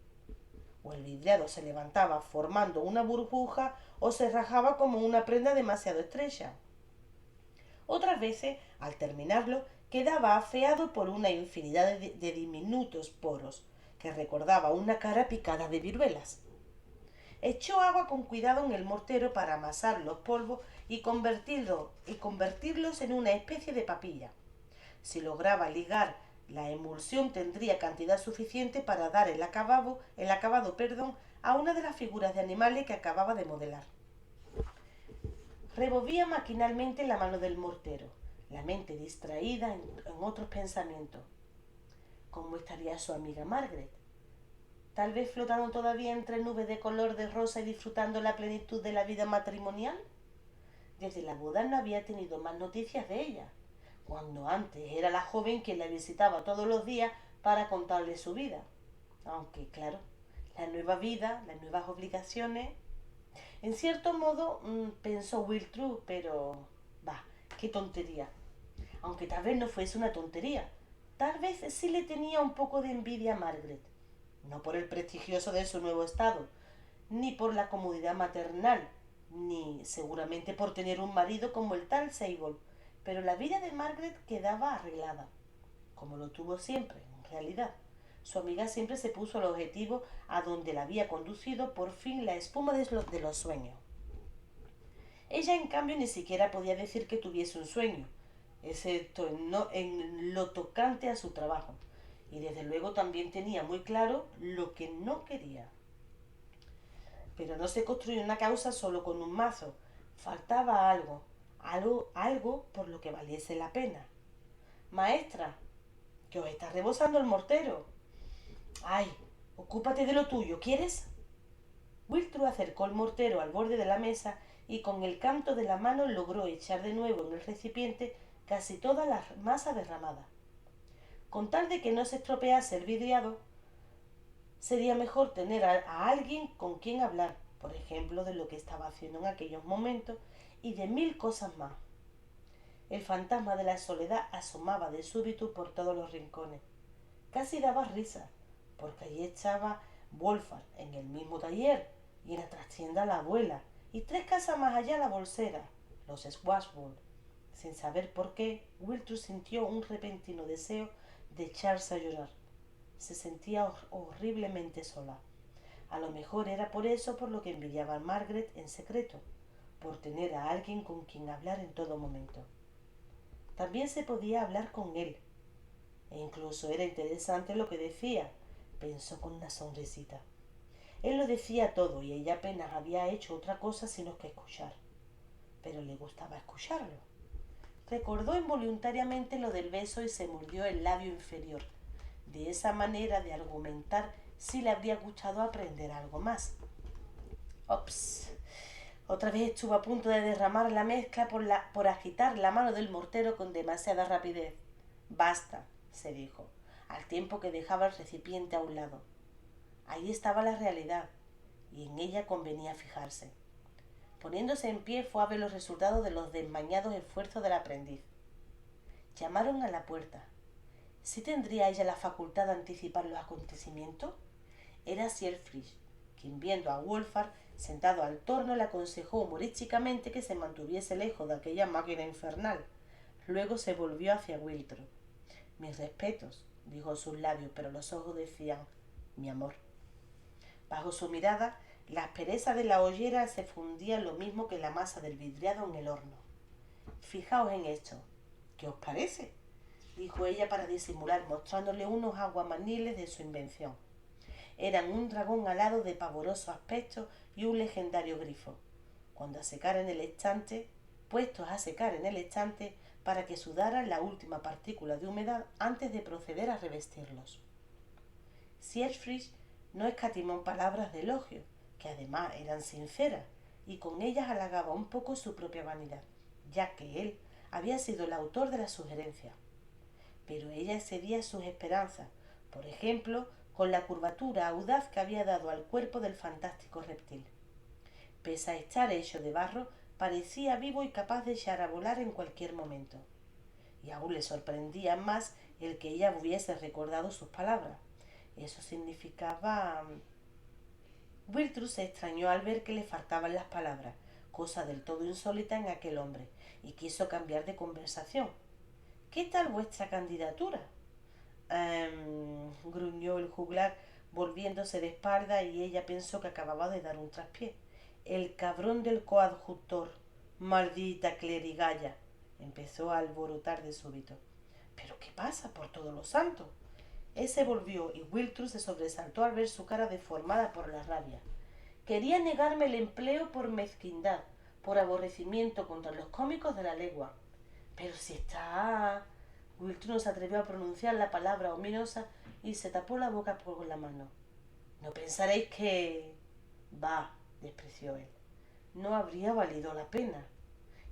O el vidriado se levantaba formando una burbuja o se rajaba como una prenda demasiado estrecha. Otras veces, al terminarlo, quedaba afeado por una infinidad de diminutos poros, que recordaba una cara picada de viruelas. Echó agua con cuidado en el mortero para amasar los polvos y convertirlos en una especie de papilla. Si lograba ligar la emulsión tendría cantidad suficiente para dar el acabado, a una de las figuras de animales que acababa de modelar. Revolvía maquinalmente la mano del mortero, la mente distraída en otros pensamientos. ¿Cómo estaría su amiga Margaret? Tal vez flotando todavía entre nubes de color de rosa y disfrutando la plenitud de la vida matrimonial. Desde la boda no había tenido más noticias de ella, cuando antes era la joven quien la visitaba todos los días para contarle su vida. Aunque, claro, la nueva vida, las nuevas obligaciones. En cierto modo, pensó Wiltrue, pero... qué tontería. Aunque tal vez no fuese una tontería. Tal vez sí le tenía un poco de envidia a Margaret. No por el prestigioso de su nuevo estado, ni por la comodidad maternal, ni seguramente por tener un marido como el tal Sable, pero la vida de Margaret quedaba arreglada, como lo tuvo siempre, en realidad. Su amiga siempre se puso el objetivo a donde la había conducido por fin la espuma de los sueños. Ella, en cambio, ni siquiera podía decir que tuviese un sueño, excepto en lo tocante a su trabajo, y desde luego también tenía muy claro lo que no quería. Pero no se construyó una causa solo con un mazo, faltaba algo por lo que valiese la pena. Maestra, que os está rebosando el mortero. Ay, ocúpate de lo tuyo, ¿quieres? Wiltrue acercó el mortero al borde de la mesa y con el canto de la mano logró echar de nuevo en el recipiente casi toda la masa derramada. Con tal de que no se estropease el vidriado, sería mejor tener a alguien con quien hablar, por ejemplo, de lo que estaba haciendo en aquellos momentos y de 1000 cosas más. El fantasma de la soledad asomaba de súbito por todos los rincones. Casi daba risa, porque allí estaba Wolfgang en el mismo taller, y en la trastienda la abuela, y 3 casas más allá la bolsera, los Schwarzburg. Sin saber por qué, Wiltrud sintió un repentino deseo de echarse a llorar. Se sentía horriblemente sola. A lo mejor era por eso por lo que envidiaba a Margaret en secreto, por tener a alguien con quien hablar en todo momento. También se podía hablar con él, e incluso era interesante lo que decía, pensó con una sonrisita. Él lo decía todo y ella apenas había hecho otra cosa sino que escuchar. Pero le gustaba escucharlo. Recordó involuntariamente lo del beso y se mordió el labio inferior. De esa manera de argumentar sí le habría gustado aprender algo más. Ops. Otra vez estuvo a punto de derramar la mezcla por agitar la mano del mortero con demasiada rapidez. Basta, se dijo, al tiempo que dejaba el recipiente a un lado. Ahí estaba la realidad, y en ella convenía fijarse. Poniéndose en pie fue a ver los resultados de los desmañados esfuerzos del aprendiz. Llamaron a la puerta. ¿Sí tendría ella la facultad de anticipar los acontecimientos? Era Siegfried, quien viendo a Wolfgang sentado al torno le aconsejó humorísticamente que se mantuviese lejos de aquella máquina infernal. Luego se volvió hacia Wiltrud. Mis respetos, dijo sus labios, pero los ojos decían, mi amor. Bajo su mirada, la aspereza de la hollera se fundía lo mismo que la masa del vidriado en el horno. Fijaos en esto. ¿Qué os parece?, dijo ella para disimular, mostrándole unos aguamaniles de su invención. Eran un dragón alado de pavoroso aspecto y un legendario grifo. Puestos a secar en el estante para que sudaran la última partícula de humedad antes de proceder a revestirlos. Siegfried no escatimó en palabras de elogio, que además eran sinceras, y con ellas halagaba un poco su propia vanidad, ya que él había sido el autor de la sugerencia. Pero ella excedía sus esperanzas, por ejemplo, con la curvatura audaz que había dado al cuerpo del fantástico reptil. Pese a estar hecho de barro, parecía vivo y capaz de echar a volar en cualquier momento. Y aún le sorprendía más el que ella hubiese recordado sus palabras. Eso significaba... Wiltrud se extrañó al ver que le faltaban las palabras, cosa del todo insólita en aquel hombre, y quiso cambiar de conversación. ¿Qué tal vuestra candidatura? Gruñó el juglar, volviéndose de espalda, y ella pensó que acababa de dar un traspié. El cabrón del coadjutor, maldita clerigalla, empezó a alborotar de súbito. ¿Pero qué pasa, por todos los santos? Él se volvió y Wiltrud se sobresaltó al ver su cara deformada por la rabia. Quería negarme el empleo por mezquindad, por aborrecimiento contra los cómicos de la legua. Pero si está... Wiltrud no se atrevió a pronunciar la palabra ominosa y se tapó la boca con la mano. No pensaréis que... Bah, despreció él. No habría valido la pena.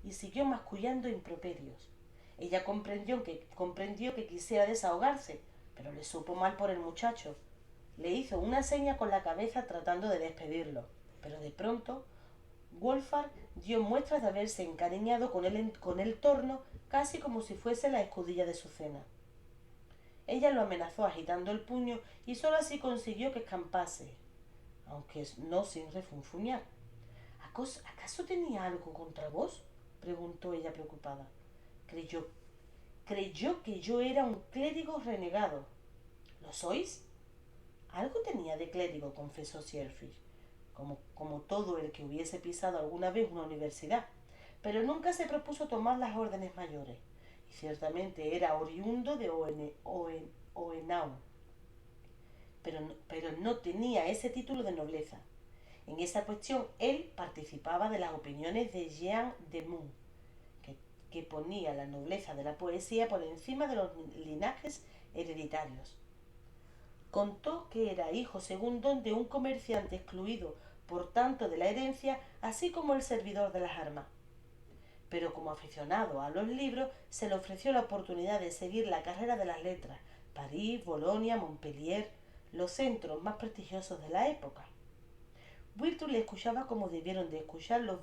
Y siguió mascullando improperios. Ella comprendió que quisiera desahogarse, pero le supo mal por el muchacho. Le hizo una seña con la cabeza tratando de despedirlo, pero de pronto Wolfgang dio muestras de haberse encariñado con el torno, casi como si fuese la escudilla de su cena. Ella lo amenazó agitando el puño y sólo así consiguió que escampase, aunque no sin refunfuñar. ¿Acaso tenía algo contra vos?, preguntó ella preocupada. Creyó que yo era un clérigo renegado. ¿Lo sois? Algo tenía de clérigo, confesó Siegfried, como todo el que hubiese pisado alguna vez una universidad, pero nunca se propuso tomar las órdenes mayores, y ciertamente era oriundo de Hohenau, pero no tenía ese título de nobleza. En esa cuestión él participaba de las opiniones de Jean de Meung, que ponía la nobleza de la poesía por encima de los linajes hereditarios. Contó que era hijo segundo de un comerciante excluido, por tanto, de la herencia, así como el servidor de las armas. Pero como aficionado a los libros, se le ofreció la oportunidad de seguir la carrera de las letras, París, Bolonia, Montpellier, los centros más prestigiosos de la época. Wiltrud le escuchaba como debieron de escuchar los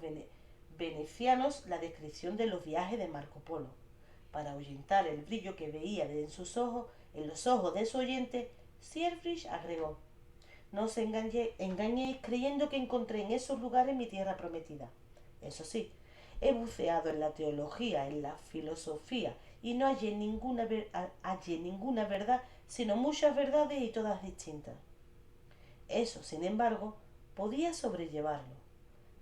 venecianos la descripción de los viajes de Marco Polo. Para ahuyentar el brillo que veía en los ojos de su oyente, Siegfried agregó: no os engañéis creyendo que encontré en esos lugares mi tierra prometida. Eso sí, he buceado en la teología, en la filosofía, y no hallé ninguna verdad, sino muchas verdades y todas distintas. Eso, sin embargo, podía sobrellevarlo.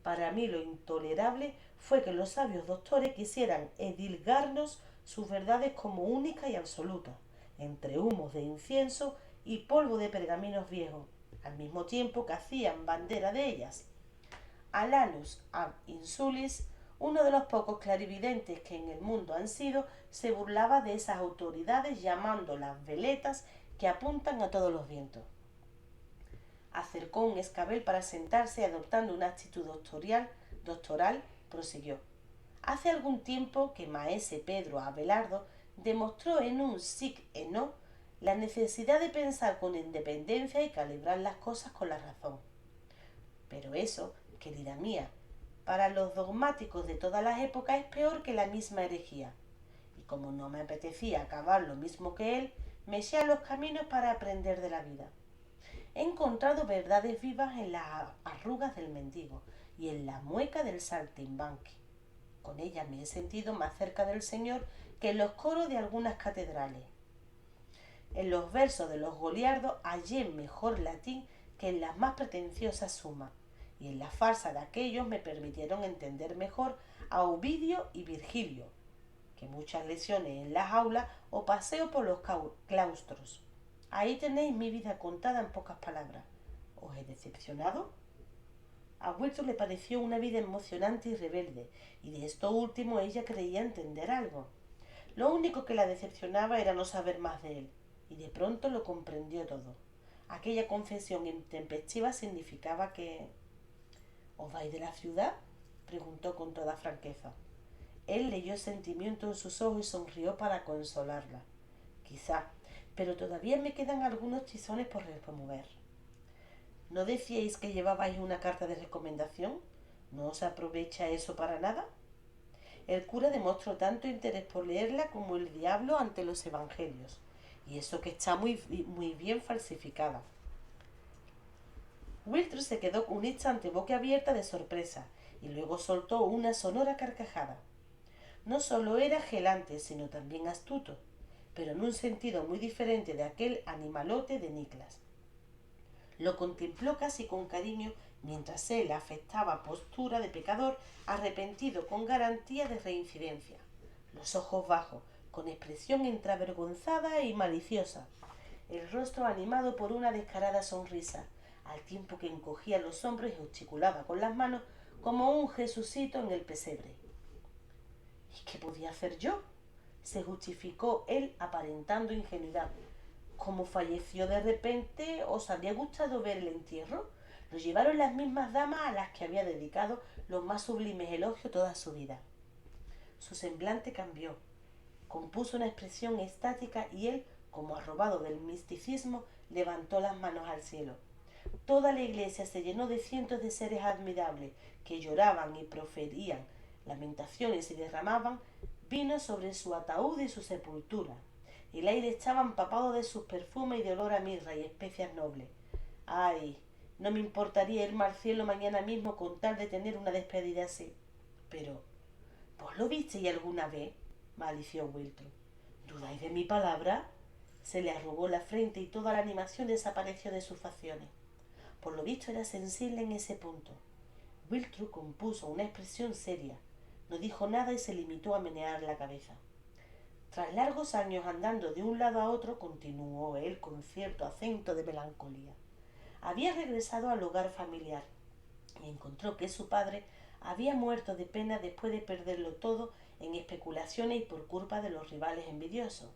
Para mí lo intolerable fue que los sabios doctores quisieran edilgarnos sus verdades como únicas y absolutas, entre humos de incienso y polvo de pergaminos viejos, al mismo tiempo que hacían bandera de ellas. Alanus ab Insulis, uno de los pocos clarividentes que en el mundo han sido, se burlaba de esas autoridades llamándolas veletas que apuntan a todos los vientos. Acercó un escabel para sentarse y adoptando una actitud doctoral, prosiguió. Hace algún tiempo que maese Pedro Abelardo demostró en un sic et no la necesidad de pensar con independencia y calibrar las cosas con la razón. Pero eso, querida mía, para los dogmáticos de todas las épocas es peor que la misma herejía. Y como no me apetecía acabar lo mismo que él, me eché a los caminos para aprender de la vida. He encontrado verdades vivas en las arrugas del mendigo y en la mueca del saltimbanqui. Con ellas me he sentido más cerca del Señor que en los coros de algunas catedrales. En los versos de los goliardos hallé mejor latín que en las más pretenciosas sumas, y en la farsa de aquellos me permitieron entender mejor a Ovidio y Virgilio, que muchas lecciones en las aulas o paseo por los claustros. Ahí tenéis mi vida contada en pocas palabras. ¿Os he decepcionado? A Wilson le pareció una vida emocionante y rebelde, y de esto último ella creía entender algo. Lo único que la decepcionaba era no saber más de él, y de pronto lo comprendió todo. Aquella confesión intempestiva significaba que... ¿Os vais de la ciudad? Preguntó con toda franqueza. Él leyó sentimiento en sus ojos y sonrió para consolarla. Quizá, pero todavía me quedan algunos tizones por remover. ¿No decíais que llevabais una carta de recomendación? ¿No os aprovecha eso para nada? El cura demostró tanto interés por leerla como el diablo ante los evangelios, y eso que está muy bien falsificada. Wiltro se quedó un instante boquiabierta de sorpresa, y luego soltó una sonora carcajada. No solo era gelante, sino también astuto, pero en un sentido muy diferente de aquel animalote de Niklas. Lo contempló casi con cariño mientras él afectaba postura de pecador arrepentido con garantía de reincidencia, los ojos bajos, con expresión entravergonzada y maliciosa, el rostro animado por una descarada sonrisa, al tiempo que encogía los hombros y gesticulaba con las manos como un Jesucito en el pesebre. ¿Y qué podía hacer yo? Se justificó él aparentando ingenuidad. Como falleció de repente, ¿os habría gustado ver el entierro? Lo llevaron las mismas damas a las que había dedicado los más sublimes elogios toda su vida. Su semblante cambió, compuso una expresión estática y él, como arrobado del misticismo, levantó las manos al cielo. Toda la iglesia se llenó de cientos de seres admirables que lloraban y proferían lamentaciones y derramaban vino sobre su ataúd y su sepultura. El aire estaba empapado de sus perfumes y de olor a mirra y especias nobles. Ay, no me importaría irme al cielo mañana mismo con tal de tener una despedida así. Pero, ¿vos lo visteis alguna vez? Malició Wilton. ¿Dudáis de mi palabra? Se le arrugó la frente y toda la animación desapareció de sus facciones. Por lo visto era sensible en ese punto. Wiltru compuso una expresión seria. No dijo nada y se limitó a menear la cabeza. Tras largos años andando de un lado a otro, continuó él con cierto acento de melancolía. Había regresado al hogar familiar y encontró que su padre había muerto de pena después de perderlo todo en especulaciones y por culpa de los rivales envidiosos.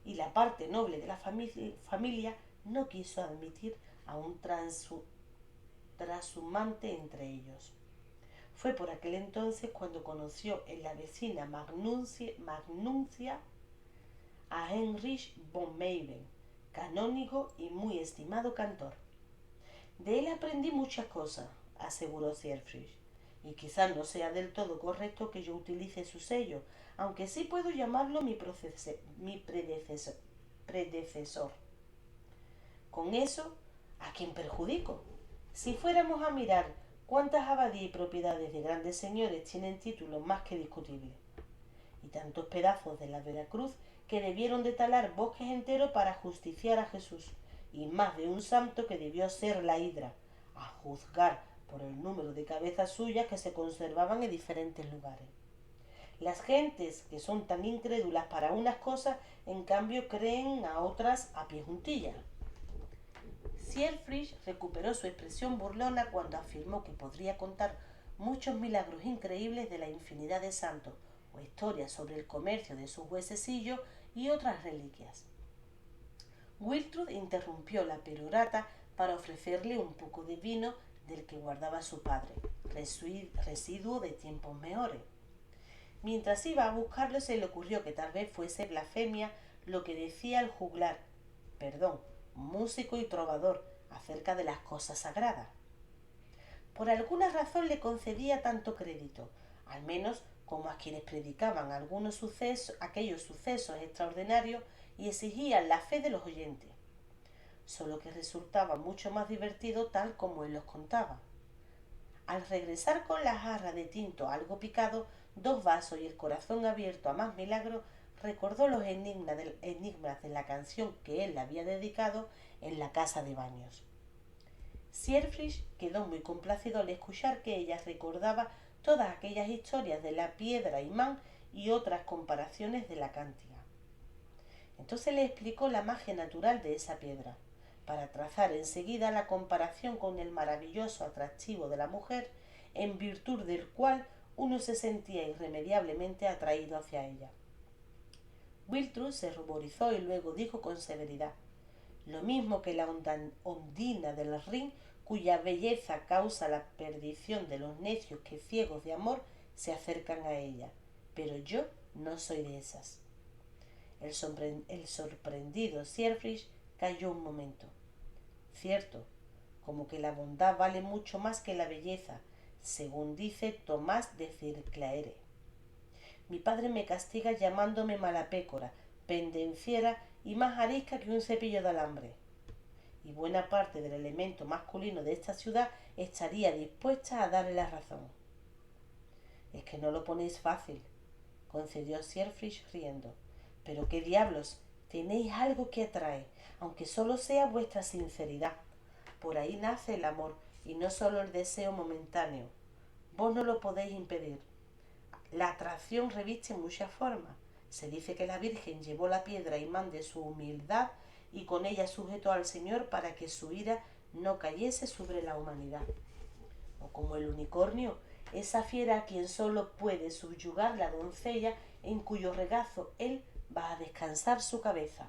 Y la parte noble de la familia no quiso admitir a un trashumante entre ellos. Fue por aquel entonces cuando conoció en la vecina Magnuncia a Heinrich von Meiben, canónigo y muy estimado cantor. De él aprendí muchas cosas, aseguró Siegfried, y quizás no sea del todo correcto que yo utilice su sello, aunque sí puedo llamarlo mi predecesor. Con eso, ¿a quién perjudico? Si fuéramos a mirar cuántas abadías y propiedades de grandes señores tienen títulos más que discutibles, y tantos pedazos de la Veracruz que debieron de talar bosques enteros para justiciar a Jesús, y más de un santo que debió ser la hidra, a juzgar por el número de cabezas suyas que se conservaban en diferentes lugares. Las gentes que son tan incrédulas para unas cosas, en cambio creen a otras a pie juntillas. Siegfried recuperó su expresión burlona cuando afirmó que podría contar muchos milagros increíbles de la infinidad de santos o historias sobre el comercio de sus huesecillos y otras reliquias. Wiltrud interrumpió la perorata para ofrecerle un poco de vino del que guardaba su padre, residuo de tiempos mejores. Mientras iba a buscarlo se le ocurrió que tal vez fuese blasfemia lo que decía el juglar, perdón, músico y trovador, acerca de las cosas sagradas. Por alguna razón le concedía tanto crédito, al menos como a quienes predicaban aquellos sucesos extraordinarios y exigían la fe de los oyentes, solo que resultaba mucho más divertido tal como él los contaba. Al regresar con la jarra de tinto algo picado, 2 vasos y el corazón abierto a más milagros, recordó los enigmas de la canción que él le había dedicado en la casa de baños. Siegfried quedó muy complacido al escuchar que ella recordaba todas aquellas historias de la piedra imán y otras comparaciones de la cántiga. Entonces le explicó la magia natural de esa piedra, para trazar enseguida la comparación con el maravilloso atractivo de la mujer, en virtud del cual uno se sentía irremediablemente atraído hacia ella. Wiltrud se ruborizó y luego dijo con severidad: lo mismo que la ondina del Rin, cuya belleza causa la perdición de los necios que ciegos de amor se acercan a ella, pero yo no soy de esas. El sorprendido Siegfried calló un momento. Cierto, como que la bondad vale mucho más que la belleza, según dice Tomás de Circlaere. Mi padre me castiga llamándome malapécora, pendenciera y más arisca que un cepillo de alambre. Y buena parte del elemento masculino de esta ciudad estaría dispuesta a darle la razón. Es que no lo ponéis fácil, concedió Siegfried riendo. Pero qué diablos, tenéis algo que atrae, aunque solo sea vuestra sinceridad. Por ahí nace el amor, y no solo el deseo momentáneo. Vos no lo podéis impedir. La atracción reviste muchas formas. Se dice que la Virgen llevó la piedra imán de su humildad y con ella sujetó al Señor para que su ira no cayese sobre la humanidad. O como el unicornio, esa fiera a quien solo puede subyugar la doncella en cuyo regazo él va a descansar su cabeza.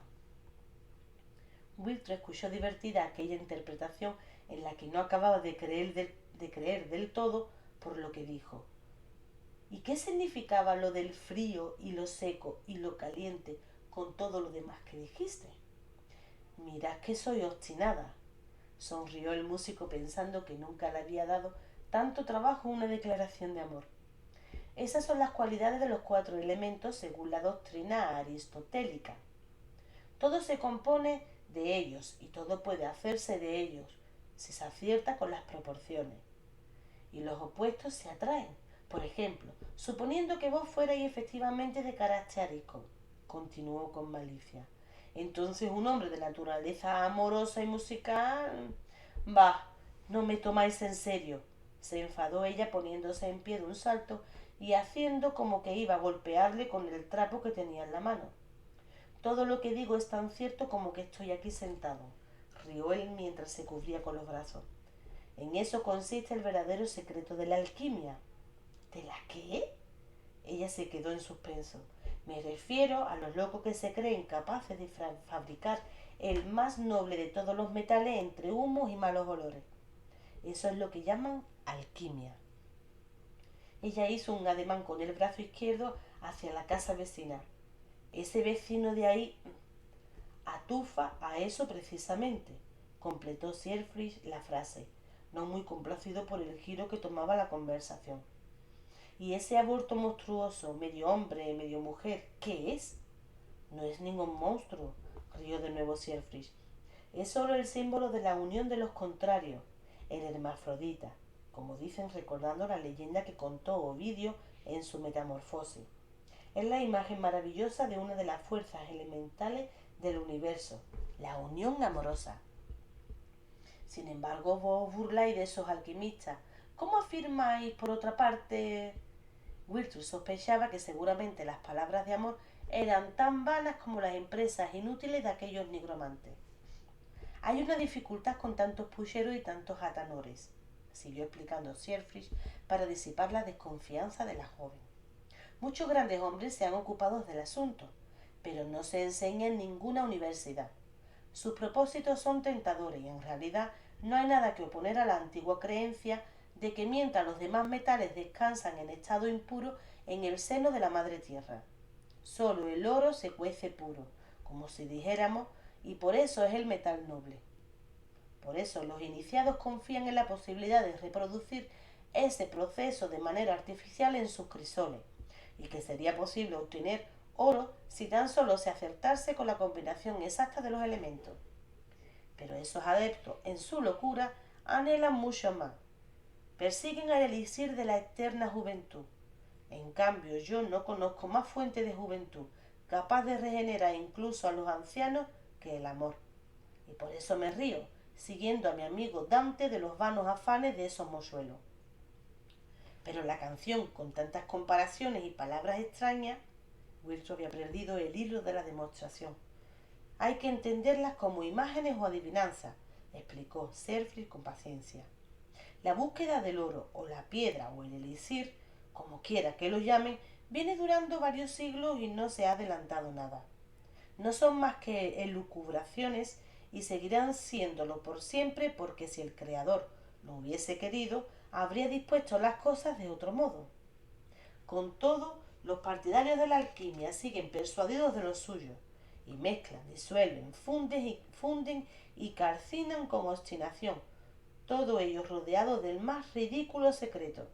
Wiltrud escuchó divertida aquella interpretación en la que no acababa de creer del todo por lo que dijo. ¿Y qué significaba lo del frío y lo seco y lo caliente con todo lo demás que dijiste? Mirad que soy obstinada, sonrió el músico pensando que nunca le había dado tanto trabajo una declaración de amor. Esas son las cualidades de los 4 elementos según la doctrina aristotélica. Todo se compone de ellos y todo puede hacerse de ellos si se acierta con las proporciones. Y los opuestos se atraen. Por ejemplo, suponiendo que vos fuerais efectivamente de carácter arisco, continuó con malicia, entonces un hombre de naturaleza amorosa y musical... Bah, no me tomáis en serio, se enfadó ella poniéndose en pie de un salto y haciendo como que iba a golpearle con el trapo que tenía en la mano. Todo lo que digo es tan cierto como que estoy aquí sentado, rió él mientras se cubría con los brazos. En eso consiste el verdadero secreto de la alquimia. ¿De la qué? Ella se quedó en suspenso. Me refiero a los locos que se creen capaces de fabricar el más noble de todos los metales entre humos y malos olores. Eso es lo que llaman alquimia. Ella hizo un ademán con el brazo izquierdo hacia la casa vecina. Ese vecino de ahí atufa a eso precisamente, completó Siegfried la frase. no muy complacido por el giro que tomaba la conversación. ¿Y ese aborto monstruoso, medio hombre, medio mujer, qué es? No es ningún monstruo, rió de nuevo Siegfried. Es solo el símbolo de la unión de los contrarios, el hermafrodita, como dicen recordando la leyenda que contó Ovidio en su Metamorfosis. Es la imagen maravillosa de una de las fuerzas elementales del universo, la unión amorosa. Sin embargo, vos burláis de esos alquimistas. ¿Cómo afirmáis, por otra parte? Wilson sospechaba que seguramente las palabras de amor eran tan vanas como las empresas inútiles de aquellos nigromantes. Hay una dificultad con tantos pucheros y tantos atanores, siguió explicando Siegfried para disipar la desconfianza de la joven. Muchos grandes hombres se han ocupado del asunto, pero no se enseña en ninguna universidad. Sus propósitos son tentadores y en realidad no hay nada que oponer a la antigua creencia de que mientras los demás metales descansan en estado impuro en el seno de la madre tierra. Solo el oro se cuece puro, como si dijéramos, y por eso es el metal noble. Por eso los iniciados confían en la posibilidad de reproducir ese proceso de manera artificial en sus crisoles, y que sería posible obtener oro si tan solo se acertase con la combinación exacta de los elementos. Pero esos adeptos, en su locura, anhelan mucho más. Persiguen el elixir de la eterna juventud. En cambio, yo no conozco más fuente de juventud capaz de regenerar incluso a los ancianos que el amor. Y por eso me río, siguiendo a mi amigo Dante de los vanos afanes de esos mochuelos. Pero la canción, con tantas comparaciones y palabras extrañas, Wilson había perdido el hilo de la demostración. Hay que entenderlas como imágenes o adivinanzas, explicó Siegfried con paciencia. La búsqueda del oro o la piedra o el elixir, como quiera que lo llamen, viene durando varios siglos y no se ha adelantado nada. No son más que elucubraciones y seguirán siéndolo por siempre porque si el Creador lo hubiese querido, habría dispuesto las cosas de otro modo. Con todo, los partidarios de la alquimia siguen persuadidos de lo suyo y mezclan, disuelven, funden y calcinan con obstinación, todo ello rodeado del más ridículo secreto.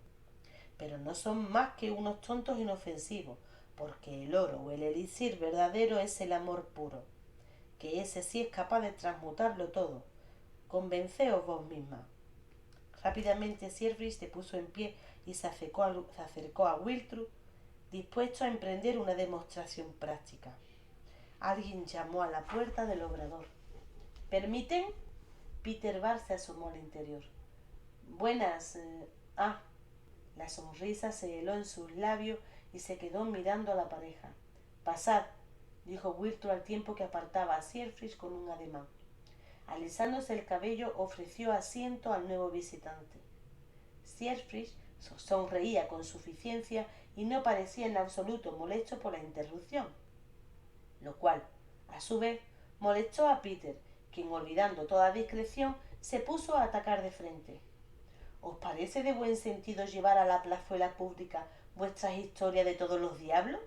Pero no son más que unos tontos inofensivos, porque el oro o el elixir verdadero es el amor puro, que ese sí es capaz de transmutarlo todo. Convenceos vos misma. Rápidamente Siegfried se puso en pie y se acercó a Wiltrud, dispuesto a emprender una demostración práctica. Alguien llamó a la puerta del obrador. ¿Permiten? Peter Bar se asomó al interior. Buenas. La sonrisa se heló en sus labios y se quedó mirando a la pareja. Pasad, dijo Wiltrud al tiempo que apartaba a Siegfried con un ademán. Alisándose el cabello, ofreció asiento al nuevo visitante. Siegfried sonreía con suficiencia y no parecía en absoluto molesto por la interrupción, lo cual, a su vez, molestó a Peter, quien, olvidando toda discreción, se puso a atacar de frente. ¿Os parece de buen sentido llevar a la plazuela pública vuestras historias de todos los diablos?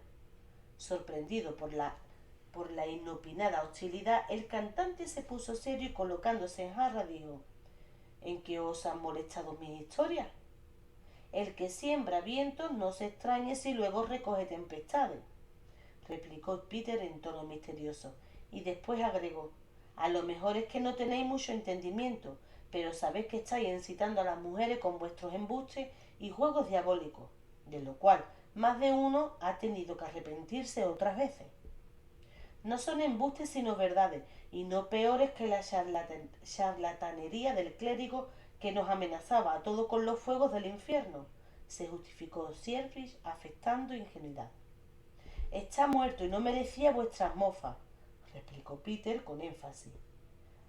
Sorprendido por la inopinada hostilidad, el cantante se puso serio y colocándose en jarra dijo: ¿En qué os han molestado mis historias? El que siembra vientos no se extrañe si luego recoge tempestades, replicó Peter en tono misterioso, y después agregó: a lo mejor es que no tenéis mucho entendimiento, pero sabéis que estáis incitando a las mujeres con vuestros embustes y juegos diabólicos, de lo cual más de uno ha tenido que arrepentirse otras veces. No son embustes sino verdades, y no peores que la charlatanería del clérigo que nos amenazaba a todos con los fuegos del infierno, se justificó Siegfried afectando ingenuidad. Está muerto y no merecía vuestras mofas, replicó Peter con énfasis.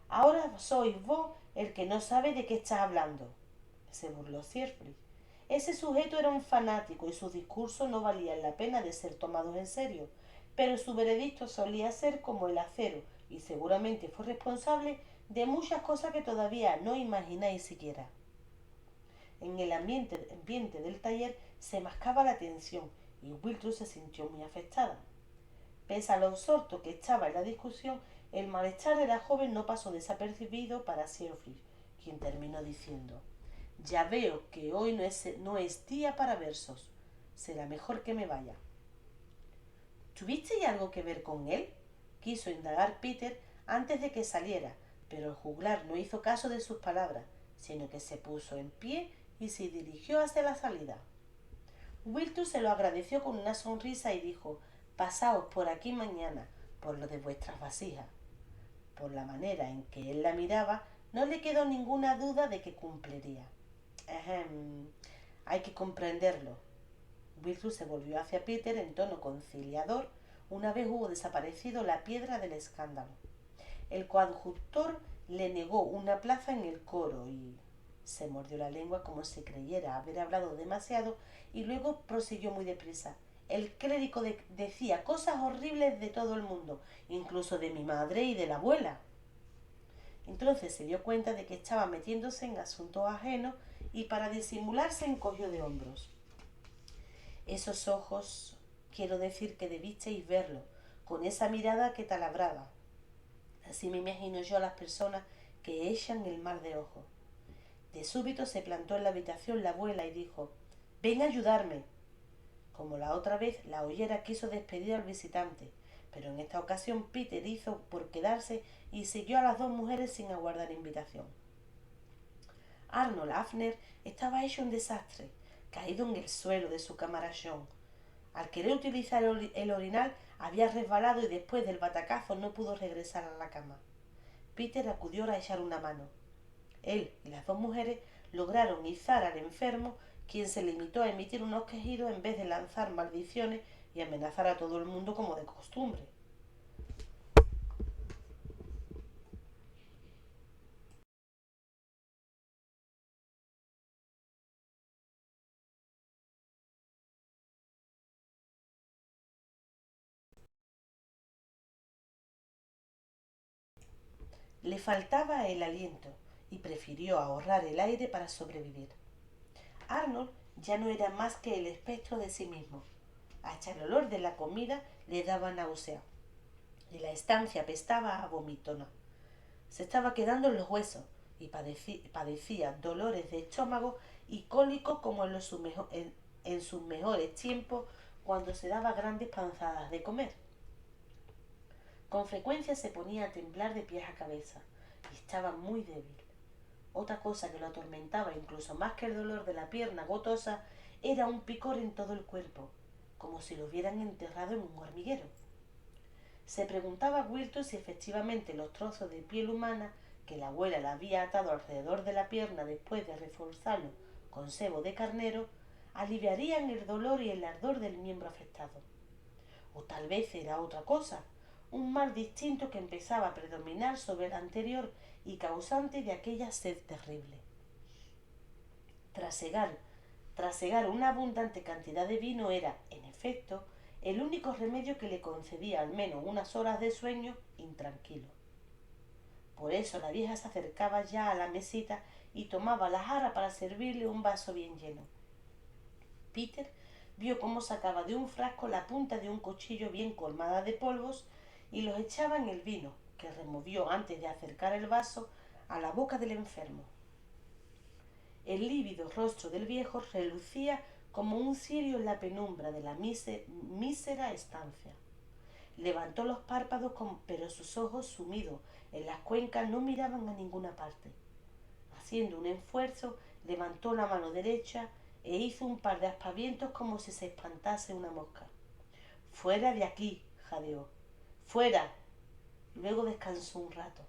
Ahora sois vos el que no sabe de qué estás hablando, se burló Siegfried. Ese sujeto era un fanático y sus discursos no valían la pena de ser tomados en serio, pero su veredicto solía ser como el acero y seguramente fue responsable de muchas cosas que todavía no imagináis siquiera. En el ambiente del taller se mascaba la tensión y Wiltrud se sintió muy afectada. Pese a lo absorto que estaba en la discusión, el malestar de la joven no pasó desapercibido para Siegfried, quien terminó diciendo: «Ya veo que hoy no es día para versos. Será mejor que me vaya». ¿Tuvisteis algo que ver con él?, quiso indagar Peter antes de que saliera, pero el juglar no hizo caso de sus palabras, sino que se puso en pie y se dirigió hacia la salida. Wiltus se lo agradeció con una sonrisa y dijo: «Pasaos por aquí mañana, por lo de vuestras vasijas». Por la manera en que él la miraba, no le quedó ninguna duda de que cumpliría. Hay que comprenderlo. Wiltus se volvió hacia Peter en tono conciliador una vez hubo desaparecido la piedra del escándalo. El coadjutor le negó una plaza en el coro y se mordió la lengua como si creyera haber hablado demasiado y luego prosiguió muy deprisa. El clérigo decía cosas horribles de todo el mundo, incluso de mi madre y de la abuela. Entonces se dio cuenta de que estaba metiéndose en asuntos ajenos y para disimular se encogió de hombros. Esos ojos, quiero decir que debisteis verlo, con esa mirada que talabraba. Así me imagino yo a las personas que echan el mal de ojo. De súbito se plantó en la habitación la abuela y dijo: «Ven a ayudarme». Como la otra vez, la ollera quiso despedir al visitante, pero en esta ocasión Peter hizo por quedarse y siguió a las dos mujeres sin aguardar invitación. Arnold Afner estaba hecho un desastre, caído en el suelo de su cámara John. Al querer utilizar el orinal había resbalado y después del batacazo no pudo regresar a la cama. Peter acudió a echar una mano. Él y las dos mujeres lograron izar al enfermo, quien se limitó a emitir unos quejidos en vez de lanzar maldiciones y amenazar a todo el mundo como de costumbre. Le faltaba el aliento y prefirió ahorrar el aire para sobrevivir. Arnold ya no era más que el espectro de sí mismo. Hasta el olor de la comida le daba náusea y la estancia apestaba a vomitona. Se estaba quedando en los huesos y padecía dolores de estómago y cólico como en sus mejores tiempos cuando se daba grandes panzadas de comer. Con frecuencia se ponía a temblar de pies a cabeza y estaba muy débil. Otra cosa que lo atormentaba incluso más que el dolor de la pierna gotosa era un picor en todo el cuerpo, como si lo hubieran enterrado en un hormiguero. Se preguntaba Wilton si efectivamente los trozos de piel humana que la abuela le había atado alrededor de la pierna después de reforzarlo con sebo de carnero aliviarían el dolor y el ardor del miembro afectado. O tal vez era otra cosa, un mal distinto que empezaba a predominar sobre el anterior y causante de aquella sed terrible. Trasegar una abundante cantidad de vino era, en efecto, el único remedio que le concedía al menos unas horas de sueño intranquilo. Por eso la vieja se acercaba ya a la mesita y tomaba la jarra para servirle un vaso bien lleno. Peter vio cómo sacaba de un frasco la punta de un cuchillo bien colmada de polvos y los echaba en el vino, que removió antes de acercar el vaso a la boca del enfermo. El lívido rostro del viejo relucía como un cirio en la penumbra de la mísera estancia. Levantó los párpados, pero sus ojos, sumidos en las cuencas, no miraban a ninguna parte. Haciendo un esfuerzo, levantó la mano derecha e hizo un par de aspavientos como si se espantase una mosca. «Fuera de aquí», jadeó. «¡Fuera!». Luego descansó un rato.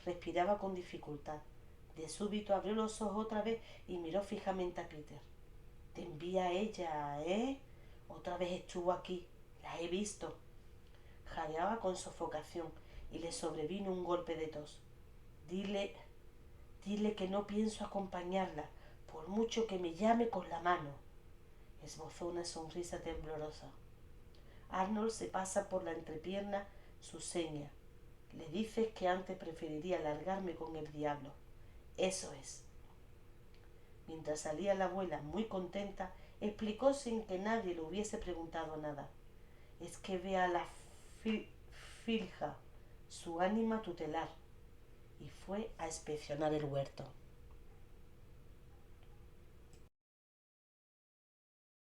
Respiraba con dificultad. De súbito abrió los ojos otra vez y miró fijamente a Peter. «Te envía ella, ¿eh? Otra vez estuvo aquí. La he visto». Jadeaba con sofocación y le sobrevino un golpe de tos. Dile que no pienso acompañarla, por mucho que me llame con la mano. Esbozó una sonrisa temblorosa. Arnold se pasa por la entrepierna su seña. Le dices que antes preferiría largarme con el diablo. Eso es. Mientras salía la abuela, muy contenta, explicó sin que nadie le hubiese preguntado nada. Es que ve a la Filja, su ánima tutelar, y fue a inspeccionar el huerto.